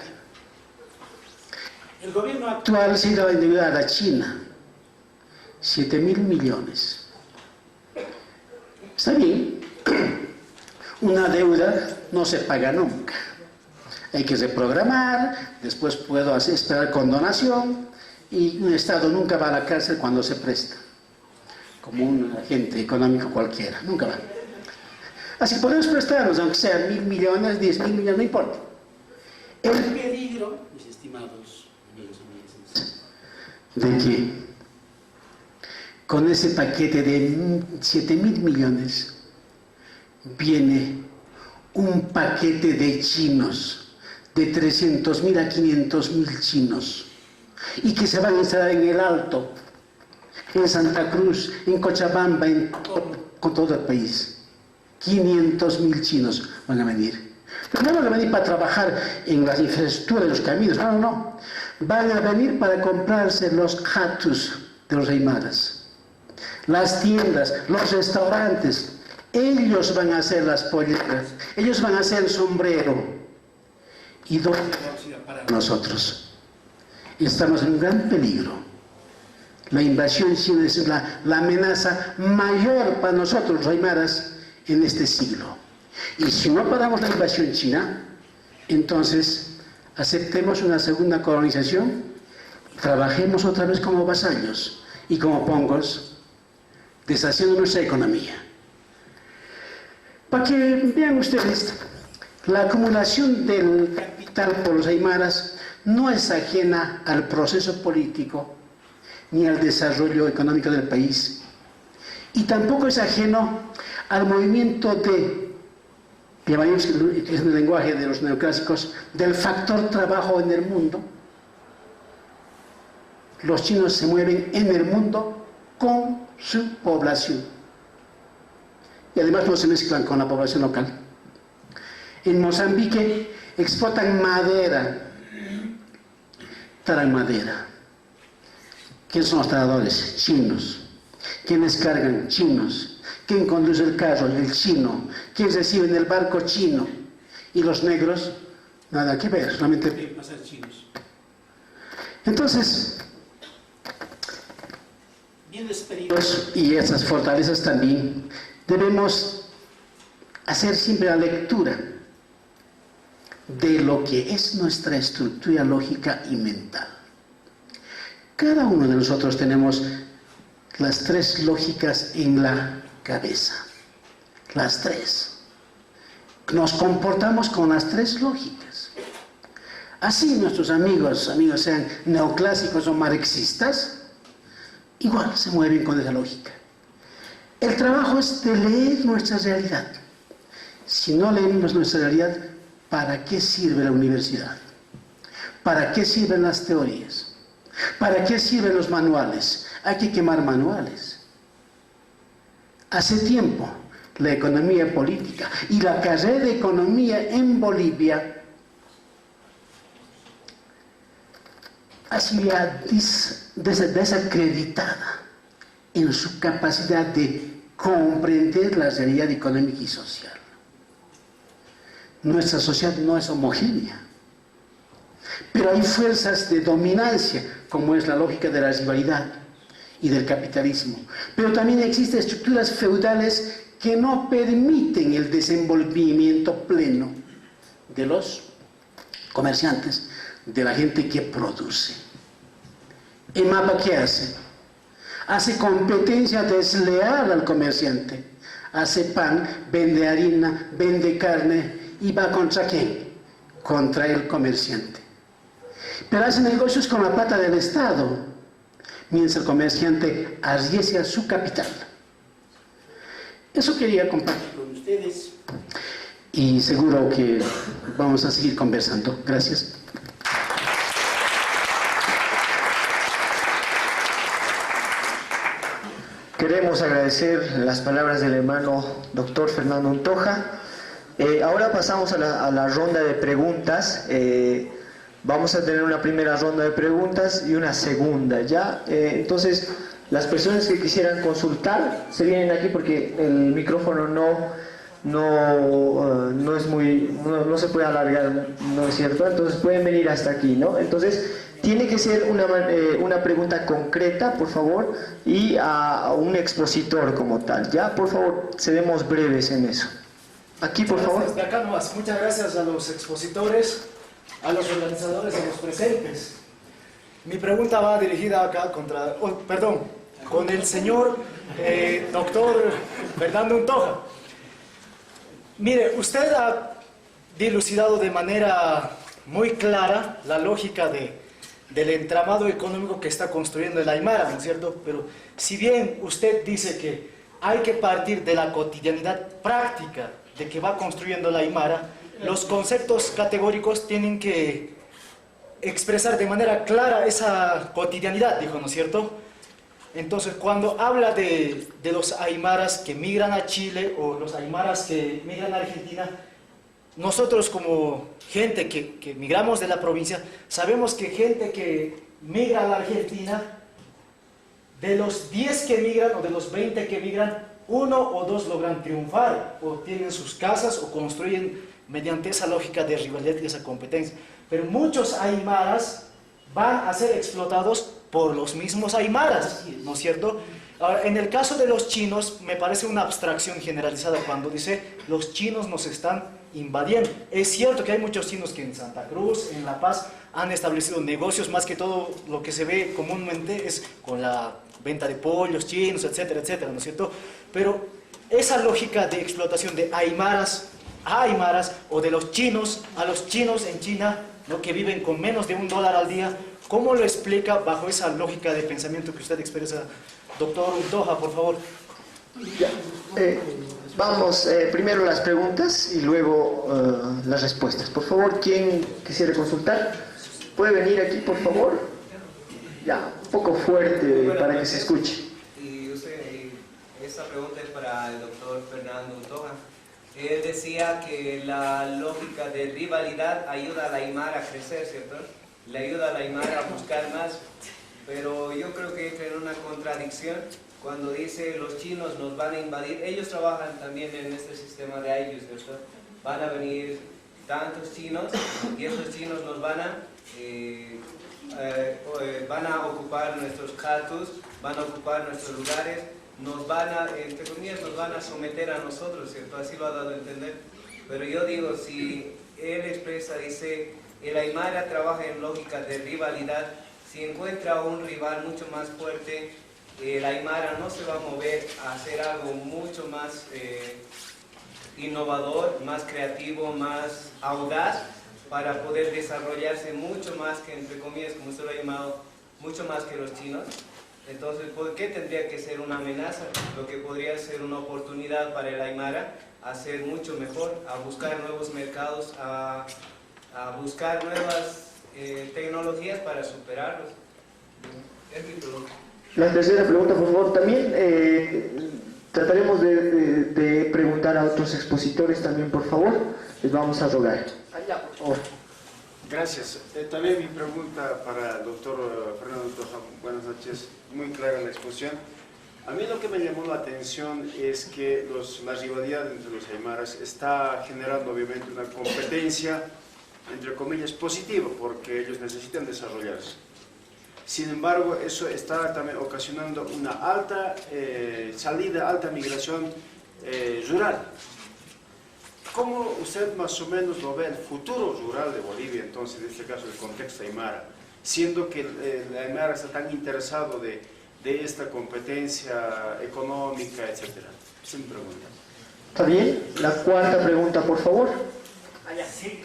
El gobierno actual se ha ido a endeudar a China 7.000 millones. Está bien, una deuda no se paga nunca. Hay que reprogramar, después puedo esperar condonación y un Estado nunca va a la cárcel cuando se presta, como un agente económico cualquiera, nunca va. Así que podemos prestarnos, aunque sean 1.000 millones, 10.000 millones, no importa. El peligro, mis estimados amigos y amigas, de que con ese paquete de 7.000 millones viene un paquete de chinos, de 300.000 a 500.000 chinos, y que se van a instalar en el Alto, en Santa Cruz, en Cochabamba, con todo el país. 500.000 chinos van a venir. Pero no van a venir para trabajar en las infraestructuras, en los caminos, no, no, no. Van a venir para comprarse los jatus de los aymaras, las tiendas, los restaurantes. Ellos van a hacer las polleras, ellos van a hacer el sombrero. ¿Y dónde vamos a ir a parar nosotros? Estamos en un gran peligro. La invasión china es la amenaza mayor para nosotros, los aymaras, en este siglo. Y si no paramos la invasión china, entonces aceptemos una segunda colonización, trabajemos otra vez como vasallos y como pongos, deshaciendo nuestra economía. Para que vean ustedes, la acumulación del capital por los aymaras no es ajena al proceso político ni al desarrollo económico del país, y tampoco es ajeno al movimiento de, llamaríamos que es el lenguaje de los neoclásicos, del factor trabajo en el mundo. Los chinos se mueven en el mundo con su población y además no se mezclan con la población local. En Mozambique explotan madera, talan madera. ¿Quiénes son los taladores? Chinos. ¿Quiénes cargan? Chinos. ¿Quién conduce el carro? El chino. ¿Quién recibe en el barco? Chino. Y los negros, nada que ver, solamente pasar chinos. Entonces, bien despedidos y esas fortalezas también, debemos hacer siempre la lectura de lo que es nuestra estructura lógica y mental. Cada uno de nosotros tenemos las tres lógicas en la cabeza, las tres. Nos comportamos con las tres lógicas. Así nuestros amigos sean neoclásicos o marxistas, igual se mueven con esa lógica. El trabajo es de leer nuestra realidad. Si no leemos nuestra realidad, ¿para qué sirve la universidad? ¿Para qué sirven las teorías? ¿Para qué sirven los manuales? Hay que quemar manuales. Hace tiempo, la economía política y la carrera de economía en Bolivia ha sido desacreditada en su capacidad de comprender la realidad económica y social. Nuestra sociedad no es homogénea, pero hay fuerzas de dominancia, como es la lógica de la rivalidad y del capitalismo. Pero también existen estructuras feudales que no permiten el desenvolvimiento pleno de los comerciantes, de la gente que produce. ¿El mapa qué hace? Hace competencia desleal al comerciante. Hace pan, vende harina, vende carne y va contra ¿quién? Contra el comerciante. Pero hace negocios con la plata del Estado, mientras el comerciante arriesga su capital. Eso quería compartir con ustedes y seguro que vamos a seguir conversando. Gracias. Queremos agradecer las palabras del hermano doctor Fernando Untoja. Ahora pasamos a la ronda de preguntas. Vamos a tener una primera ronda de preguntas y una segunda, ¿ya? Entonces, las personas que quisieran consultar se vienen aquí porque el micrófono no se puede alargar, ¿no es cierto? Entonces pueden venir hasta aquí, ¿no? Entonces, Tiene que ser una pregunta concreta, por favor, y a un expositor como tal. Ya, por favor, seremos breves en eso. Aquí, por favor. Desde acá nomás. Muchas gracias a los expositores, a los organizadores, a los presentes. Mi pregunta va dirigida acá con el señor doctor Fernando Untoja. Mire, usted ha dilucidado de manera muy clara la lógica del entramado económico que está construyendo el Aymara, ¿no es cierto? Pero si bien usted dice que hay que partir de la cotidianidad práctica de que va construyendo el Aymara, los conceptos categóricos tienen que expresar de manera clara esa cotidianidad, dijo, ¿no es cierto? Entonces, cuando habla de los aymaras que migran a Chile o los aymaras que migran a Argentina, nosotros como gente que migramos de la provincia, sabemos que gente que migra a la Argentina, de los 10 que migran o de los 20 que migran, 1 o 2 logran triunfar, o tienen sus casas o construyen mediante esa lógica de rivalidad y esa competencia. Pero muchos aymaras van a ser explotados por los mismos aymaras, ¿no es cierto? Ahora, en el caso de los chinos, me parece una abstracción generalizada cuando dice los chinos nos están invadiendo. Es cierto que hay muchos chinos que en Santa Cruz, en La Paz, han establecido negocios, más que todo lo que se ve comúnmente es con la venta de pollos chinos, etcétera, etcétera, ¿no es cierto? Pero esa lógica de explotación de aymaras a aymaras o de los chinos a los chinos en China, ¿no?, que viven con menos de $1 al día, ¿cómo lo explica bajo esa lógica de pensamiento que usted expresa? Doctor Untoja, por favor. Ya. Vamos, primero las preguntas y luego las respuestas. Por favor, ¿quién quisiera consultar? ¿Puede venir aquí, por favor? Ya, un poco fuerte para que se escuche. Esta pregunta es para el doctor Fernando Untoja. Él decía que la lógica de rivalidad ayuda a la aymara a crecer, ¿cierto? Le ayuda a la aymara a buscar más, pero yo creo que entra en una contradicción cuando dice los chinos nos van a invadir. Ellos trabajan también en este sistema de ayllus, ¿cierto? Van a venir tantos chinos y esos chinos nos van a ocupar nuestros jatus, van a ocupar nuestros lugares, nos van a, entre comillas, nos van a someter a nosotros, ¿cierto? Así lo ha dado a entender. Pero yo digo, si él expresa, dice, el aymara trabaja en lógica de rivalidad, si encuentra un rival mucho más fuerte, el aymara no se va a mover a hacer algo mucho más innovador, más creativo, más audaz, para poder desarrollarse mucho más que, entre comillas, como usted lo ha llamado, mucho más que los chinos. Entonces, ¿por qué tendría que ser una amenaza? Lo que podría ser una oportunidad para el aymara a ser mucho mejor, a buscar nuevos mercados, a buscar nuevas tecnologías para superarlos. Es mi pregunta. La tercera pregunta, por favor, también trataremos de preguntar a otros expositores también, por favor. Les vamos a rogar. Allá, por favor. Gracias. También mi pregunta para el doctor Fernando Untoja. Buenas noches. Muy clara la exposición. A mí lo que me llamó la atención es que la rivalidad entre los aymaras está generando obviamente una competencia, entre comillas, positiva, porque ellos necesitan desarrollarse. Sin embargo, eso está también ocasionando una alta salida, alta migración rural. ¿Cómo usted más o menos lo ve el futuro rural de Bolivia, entonces, en este caso, el contexto aymara, siendo que el aymara está tan interesado de esta competencia económica, etcétera? Es mi pregunta. ¿Está bien? La cuarta pregunta, por favor. Sí,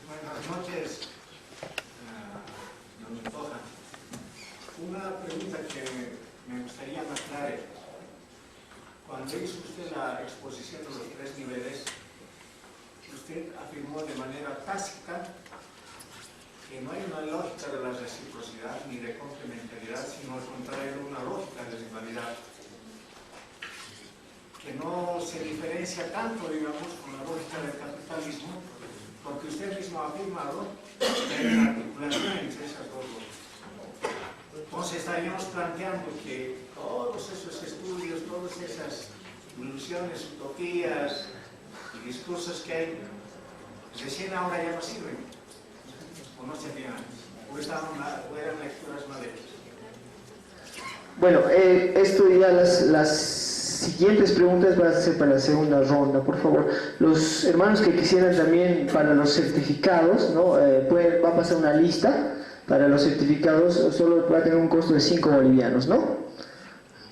buenas noches, don Untoja. Una pregunta que me gustaría más clara. Cuando hizo usted la exposición de los 3 niveles, usted afirmó de manera tácita que no hay una lógica de la reciprocidad ni de complementariedad, sino al contrario, una lógica de rivalidad, que no se diferencia tanto, digamos, con la lógica del capitalismo, porque usted mismo ha afirmado que hay una articulación entre esas dos lógicas. Entonces estaríamos planteando que todos esos estudios, todas esas ilusiones, utopías y discursos que hay, recién ahora ya no sirven, o no servían antes. o eran lecturas maderas? Bueno, esto ya las siguientes preguntas van a ser para la segunda ronda, por favor. Los hermanos que quisieran también para los certificados, ¿no? Va a pasar una lista para los certificados, solo va a tener un costo de 5 bolivianos, ¿no?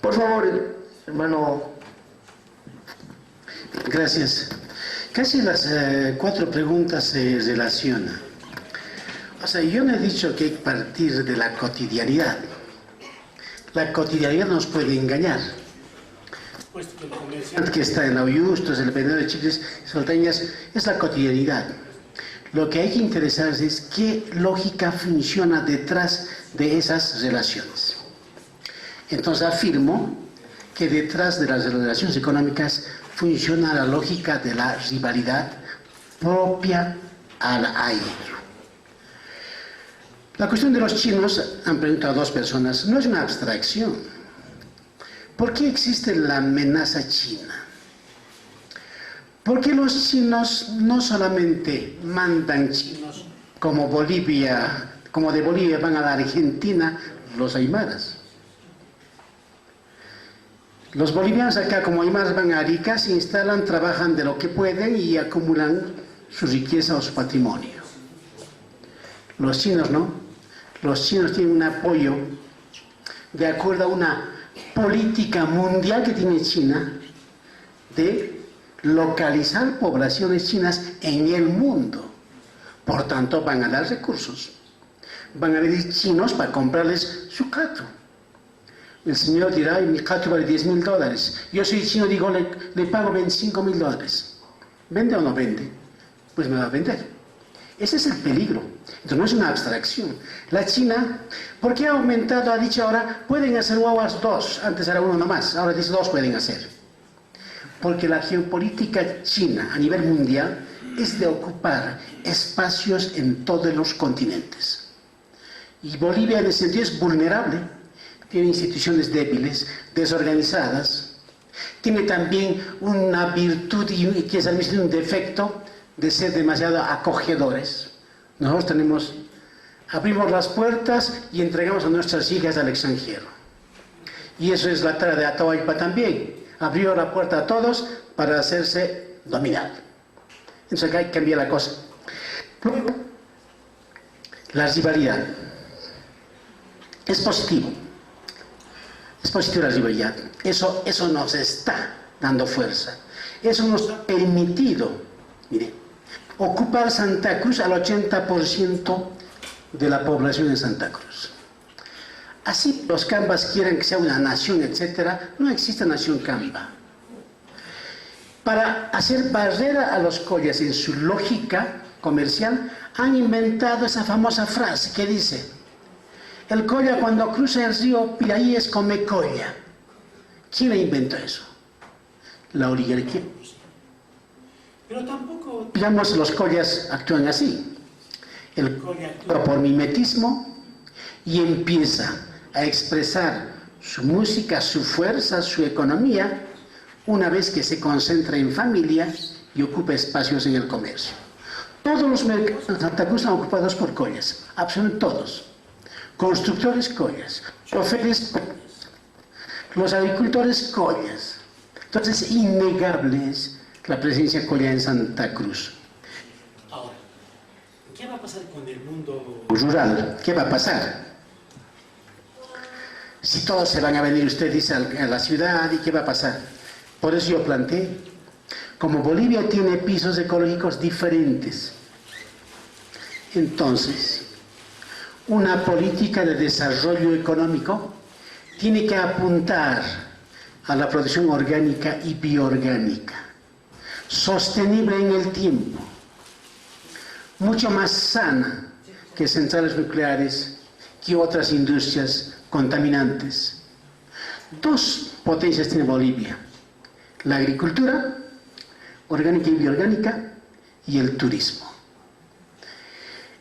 Por favor, hermano. Gracias. Casi las 4 preguntas se relacionan. O sea, yo no he dicho que hay que partir de la cotidianidad. La cotidianidad nos puede engañar. Puesto que el comerciante que está en Auyustos, el vendedor de chicles y salteñas, es la cotidianidad. Lo que hay que interesarse es qué lógica funciona detrás de esas relaciones. Entonces afirmo que detrás de las relaciones económicas funciona la lógica de la rivalidad propia al aire. La cuestión de los chinos, han preguntado 2 personas, no es una abstracción. ¿Por qué existe la amenaza china? Porque los chinos no solamente mandan chinos como Bolivia, como de Bolivia van a la Argentina los aymaras. Los bolivianos acá como aymaras van a Arica, se instalan, trabajan de lo que pueden y acumulan su riqueza o su patrimonio. Los chinos no. Los chinos tienen un apoyo de acuerdo a una política mundial que tiene China de localizar poblaciones chinas en el mundo. Por tanto, van a dar recursos. Van a venir chinos para comprarles su cato. El señor dirá, mi cato vale $10.000. Yo soy chino, digo, le pago $25.000. ¿Vende o no vende? Pues me va a vender. Ese es el peligro. Entonces no es una abstracción. La China, ¿por qué ha aumentado? Ha dicho ahora, pueden hacer guaguas 2. Antes era 1 nomás, ahora dice 2 pueden hacer. Porque la geopolítica china a nivel mundial es de ocupar espacios en todos los continentes. Y Bolivia en ese sentido es vulnerable. Tiene instituciones débiles, desorganizadas. Tiene también una virtud y que es al mismo tiempo un defecto de ser demasiado acogedores. Nosotros abrimos las puertas y entregamos a nuestras hijas al extranjero. Y eso es la tarea de Atahualpa también. Abrió la puerta a todos para hacerse dominar. Entonces acá hay que cambiar la cosa. Luego, la rivalidad. Es positivo. Es positiva la rivalidad. Eso nos está dando fuerza. Eso nos ha permitido, mire, ocupar Santa Cruz al 80% de la población de Santa Cruz. Así los cambas quieren que sea una nación, etc., no existe nación camba. Para hacer barrera a los collas en su lógica comercial, han inventado esa famosa frase que dice: el colla cuando cruza el río Piraíes come colla. ¿Quién inventó eso? La oligarquía. Pero tampoco, digamos, los collas actúan así. El colla actúa por mimetismo y empieza a expresar su música, su fuerza, su economía, una vez que se concentra en familia y ocupa espacios en el comercio. Todos los mercados en Santa Cruz están ocupados por collas, absolutamente todos. Constructores collas, choferes collas, los agricultores collas. Entonces, innegable es la presencia colla en Santa Cruz. Ahora, ¿qué va a pasar con el mundo rural? ¿Qué va a pasar? Si todos se van a venir, usted dice, a la ciudad, ¿y qué va a pasar? Por eso yo planteé, como Bolivia tiene pisos ecológicos diferentes, entonces, una política de desarrollo económico tiene que apuntar a la producción orgánica y bioorgánica, sostenible en el tiempo, mucho más sana que centrales nucleares, que otras industrias contaminantes. 2 potencias tiene Bolivia: la agricultura orgánica y bioorgánica y el turismo.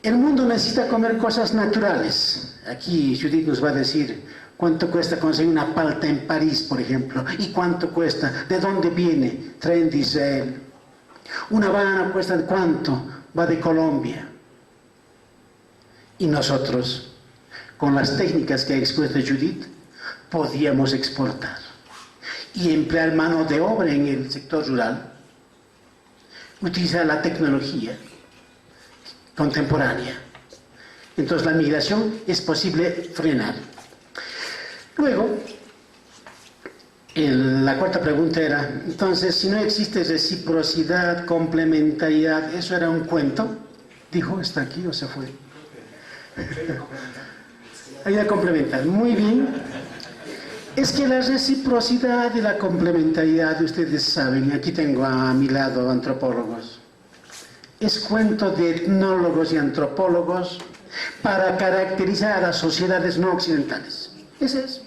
El mundo necesita comer cosas naturales. Aquí Judith nos va a decir cuánto cuesta conseguir una palta en París, por ejemplo, y cuánto cuesta, de dónde viene, traen de Israel. Una banana cuesta cuánto, va de Colombia. Y nosotros, con las técnicas que ha expuesto Judith, podíamos exportar y emplear mano de obra en el sector rural, utilizar la tecnología contemporánea. Entonces la migración es posible frenar. Luego, la cuarta pregunta era, entonces, si no existe reciprocidad, complementariedad, ¿eso era un cuento? Dijo, ¿está aquí o se fue? Ayuda a complementar. Muy bien. Es que la reciprocidad y la complementariedad, ustedes saben, aquí tengo a mi lado antropólogos, es cuento de etnólogos y antropólogos para caracterizar a las sociedades no occidentales. Ese es.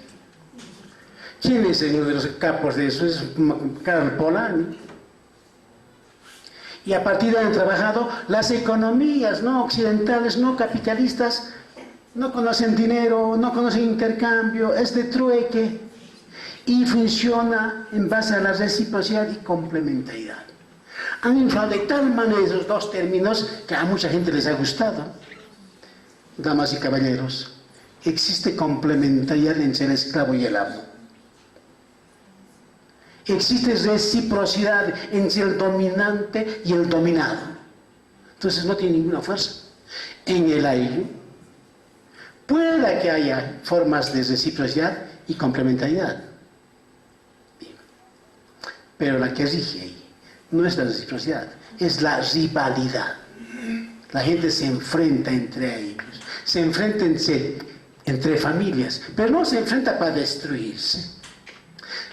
¿Quién es uno de los capos de eso? Es Karl Polanyi. Y a partir de ahí han trabajado las economías no occidentales, no capitalistas, no conocen dinero, no conocen intercambio, es de trueque y funciona en base a la reciprocidad y complementariedad. Han inflado de tal manera esos dos términos que a mucha gente les ha gustado. Damas y caballeros, existe complementariedad entre el esclavo y el amo. Existe reciprocidad entre el dominante y el dominado. Entonces no tiene ninguna fuerza. En el aire, pueda que haya formas de reciprocidad y complementariedad. Pero la que rige ahí no es la reciprocidad, es la rivalidad. La gente se enfrenta entre ellos, se enfrenta entre familias, pero no se enfrenta para destruirse.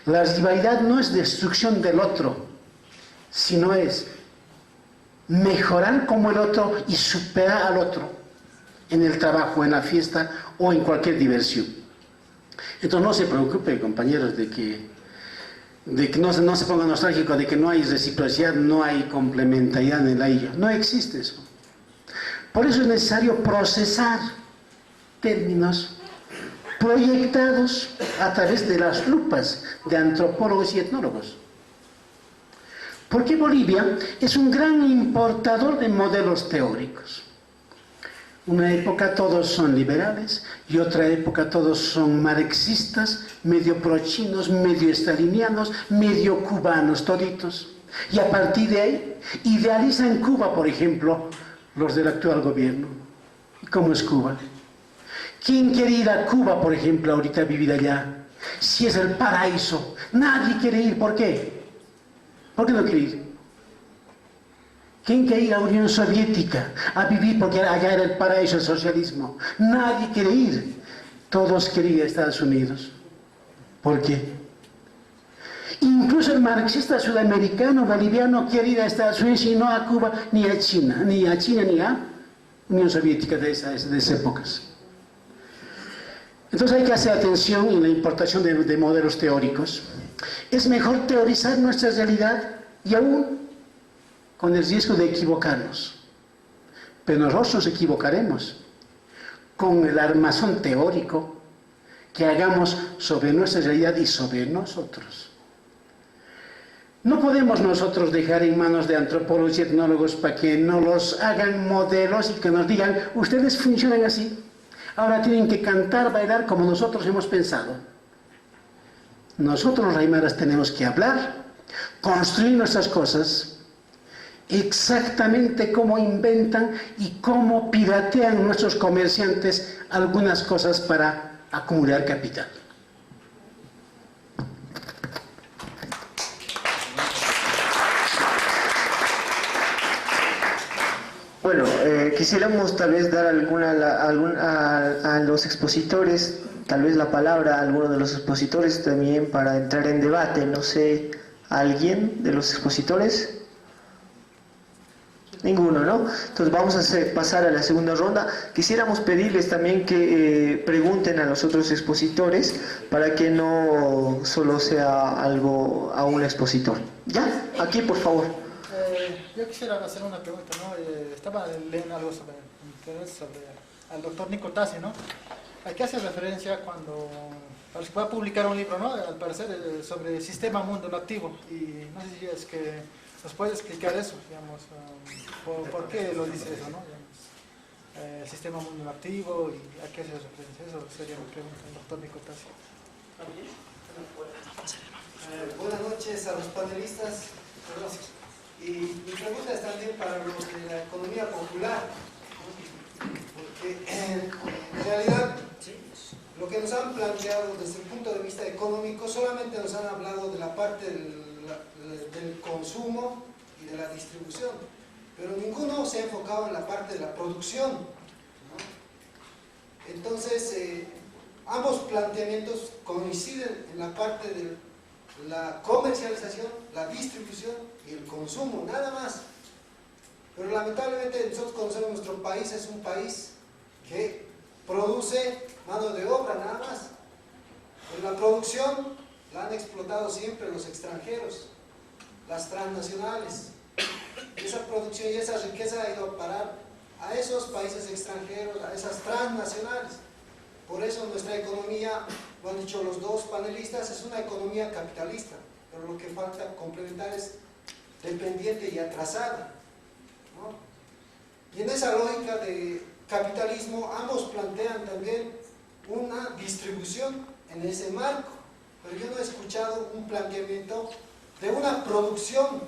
La rivalidad no es destrucción del otro, sino es mejorar como el otro y superar al otro en el trabajo, en la fiesta o en cualquier diversión. Entonces no se preocupe, compañeros, de que no se ponga nostálgico de que no hay reciprocidad, no hay complementariedad en el aire. No existe eso. Por eso es necesario procesar términos proyectados a través de las lupas de antropólogos y etnólogos. Porque Bolivia es un gran importador de modelos teóricos. Una época todos son liberales y otra época todos son marxistas, medio prochinos, medio estalinianos, medio cubanos, toditos. Y a partir de ahí idealizan Cuba, por ejemplo, los del actual gobierno. ¿Y cómo es Cuba? ¿Quién quiere ir a Cuba, por ejemplo, ahorita a vivir allá? Si es el paraíso. Nadie quiere ir. ¿Por qué? ¿Por qué no quiere ir? ¿Quién quiere ir a la Unión Soviética a vivir porque allá era el paraíso del socialismo? Nadie quiere ir. Todos quieren ir a Estados Unidos. ¿Por qué? Incluso el marxista sudamericano, boliviano, quiere ir a Estados Unidos y no a Cuba, ni a China, ni a Unión Soviética de esas épocas. Entonces hay que hacer atención en la importación de modelos teóricos. Es mejor teorizar nuestra realidad y aún con el riesgo de equivocarnos. Pero nosotros nos equivocaremos con el armazón teórico que hagamos sobre nuestra realidad y sobre nosotros. No podemos nosotros dejar en manos de antropólogos y etnólogos para que nos los hagan modelos y que nos digan, ustedes funcionan así, ahora tienen que cantar, bailar como nosotros hemos pensado. Nosotros los aymaras tenemos que hablar, construir nuestras cosas, exactamente cómo inventan y cómo piratean nuestros comerciantes algunas cosas para acumular capital. Bueno, quisiéramos tal vez dar a los expositores, tal vez la palabra a alguno de los expositores también para entrar en debate. No sé, ¿alguien de los expositores? Ninguno, ¿no? Entonces vamos a pasar a la segunda ronda. Quisiéramos pedirles también que pregunten a los otros expositores para que no solo sea algo a un expositor. ¿Ya? Aquí, por favor. Yo quisiera hacer una pregunta, ¿no? Estaba leyendo algo sobre al doctor Nico Tassi, ¿no? ¿A qué hace referencia cuando va a publicar un libro, ¿no? Al parecer sobre el sistema mundo activo? Y no sé si es que nos puede explicar eso, digamos, ¿por qué lo dice eso, no? el sistema mundial activo y a qué hace referencia. Eso sería mi pregunta, doctor Nico Tassi. Buenas noches a los panelistas. Y mi pregunta es también para los de la economía popular, porque en realidad lo que nos han planteado desde el punto de vista económico solamente nos han hablado de la parte del consumo y de la distribución, pero ninguno se ha enfocado en la parte de la producción, ¿no? Entonces, ambos planteamientos coinciden en la parte de la comercialización, la distribución y el consumo, nada más. Pero lamentablemente nosotros conocemos nuestro país, es un país que produce mano de obra nada más. Pero la producción la han explotado siempre los extranjeros, las transnacionales. Esa producción y esa riqueza ha ido a parar a esos países extranjeros, a esas transnacionales. Por eso nuestra economía, lo han dicho los dos panelistas, es una economía capitalista, pero lo que falta complementar es dependiente y atrasada, ¿no? Y en esa lógica de capitalismo, ambos plantean también una distribución en ese marco, pero yo no he escuchado un planteamiento de una producción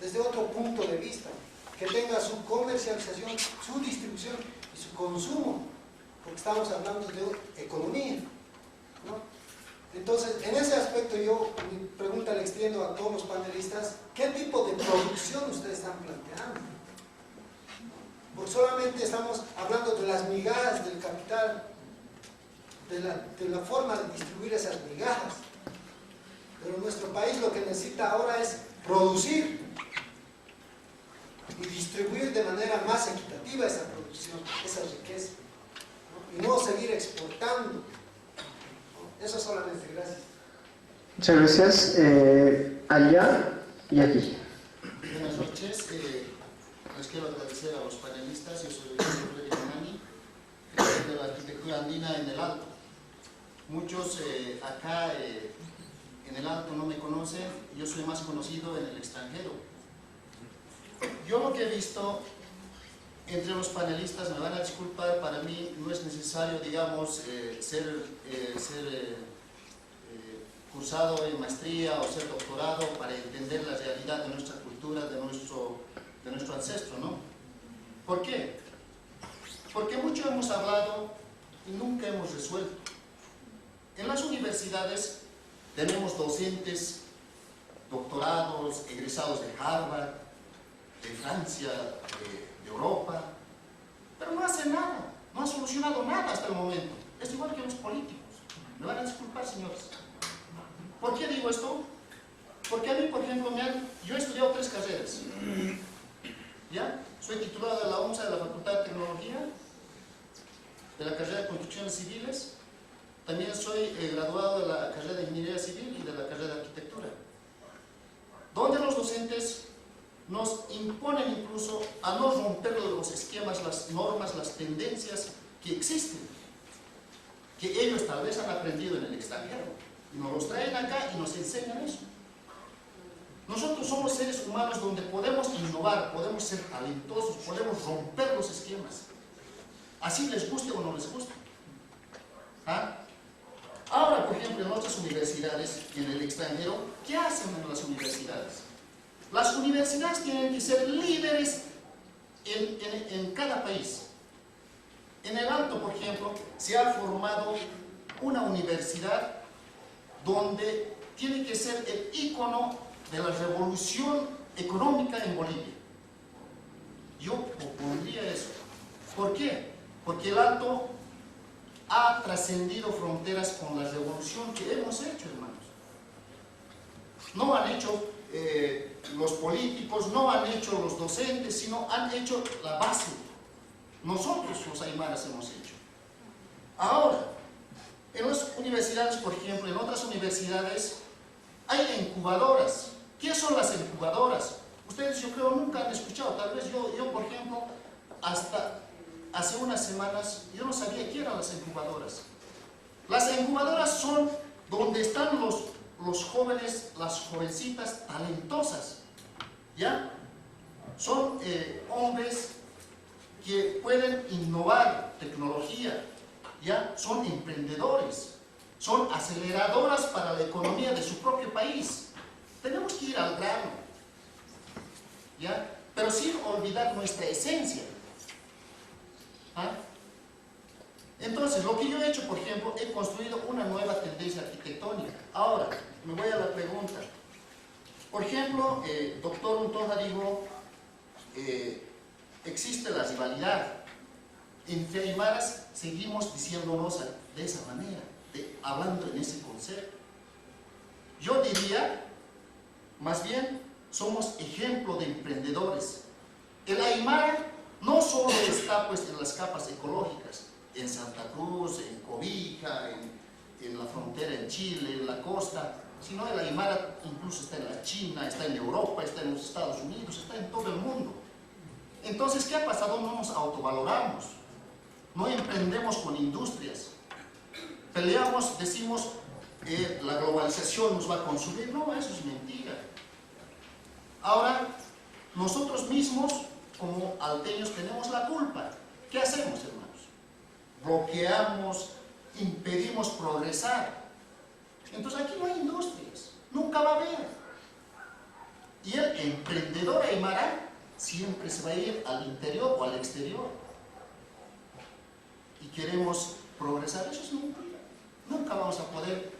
desde otro punto de vista, que tenga su comercialización, su distribución y su consumo, porque estamos hablando de economía, ¿no? Entonces, en ese aspecto yo mi pregunta le extiendo a todos los panelistas, ¿qué tipo de producción ustedes están planteando? Porque solamente estamos hablando de las migajas del capital, de la forma de distribuir esas migajas, pero nuestro país lo que necesita ahora es producir y distribuir de manera más equitativa esa producción, esa riqueza, ¿no? Y no seguir exportando, ¿no? Eso solamente, gracias. Muchas gracias. Allá y aquí. Buenas noches. Les quiero agradecer a los panelistas. Yo soy Freddy Manani, de la arquitectura andina en el Alto. Muchos acá en el Alto no me conocen, yo soy más conocido en el extranjero. Yo lo que he visto entre los panelistas, me van a disculpar, para mí no es necesario, digamos, ser cursado en maestría o ser doctorado para entender la realidad de nuestra cultura, de nuestro ancestro, ¿no? ¿Por qué? Porque mucho hemos hablado y nunca hemos resuelto. En las universidades tenemos docentes, doctorados, egresados de Harvard, de Francia, de Europa, pero no hacen nada, no han solucionado nada hasta el momento. Es igual que los políticos. Me van a disculpar, señores. ¿Por qué digo esto? Porque a mí, por ejemplo, yo he estudiado 3 carreras. ¿Ya? Soy titulado de la OMSA de la Facultad de Tecnología, de la carrera de Construcciones Civiles. También soy graduado de la carrera de Ingeniería Civil y de la carrera de Arquitectura. Donde los docentes nos imponen incluso a no romper los esquemas, las normas, las tendencias que existen, que ellos tal vez han aprendido en el extranjero, y nos los traen acá y nos enseñan eso. Nosotros somos seres humanos donde podemos innovar, podemos ser talentosos, podemos romper los esquemas, así les guste o no les guste. ¿Ah? Ahora, por ejemplo, en otras universidades, en el extranjero, ¿qué hacen en las universidades? Las universidades tienen que ser líderes en cada país. En el Alto, por ejemplo, se ha formado una universidad donde tiene que ser el ícono de la revolución económica en Bolivia. Yo opondría eso. ¿Por qué? Porque el Alto ha trascendido fronteras con la revolución que hemos hecho, hermanos. No han hecho los políticos, no han hecho los docentes, sino han hecho la base. Nosotros, los aymaras, hemos hecho. Ahora, en las universidades, por ejemplo, en otras universidades, hay incubadoras. ¿Qué son las incubadoras? Ustedes, yo creo, nunca han escuchado. Tal vez yo por ejemplo, hasta hace unas semanas, yo no sabía qué eran las incubadoras. Las incubadoras son donde están los jóvenes, las jovencitas talentosas, ¿ya? Son hombres que pueden innovar tecnología, ¿ya? Son emprendedores, son aceleradoras para la economía de su propio país. Tenemos que ir al grano, ¿ya? Pero sin olvidar nuestra esencia. ¿Ah? Entonces, lo que yo he hecho, por ejemplo, he construido una nueva tendencia arquitectónica. Ahora, me voy a la pregunta. Por ejemplo, doctor Untoja dijo, existe la rivalidad. Entre aymaras seguimos diciéndonos de esa manera, hablando en ese concepto. Yo diría, más bien, somos ejemplo de emprendedores. El aymara no solo está pues en las capas ecológicas, en Santa Cruz, en Cobija, en la frontera en Chile, en la costa, sino el aymara incluso está en la China, está en Europa, está en los Estados Unidos, está en todo el mundo. Entonces, ¿qué ha pasado? No nos autovaloramos, no emprendemos con industrias, peleamos, decimos la globalización nos va a consumir. No, eso es mentira. Ahora, nosotros mismos, como alteños, tenemos la culpa. ¿Qué hacemos, hermanos? Bloqueamos, impedimos progresar. Entonces aquí no hay industrias, nunca va a haber. Y el emprendedor aymara siempre se va a ir al interior o al exterior. Y queremos progresar, eso es mentira. Nunca vamos a poder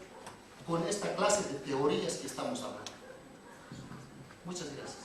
con esta clase de teorías que estamos hablando. Muchas gracias.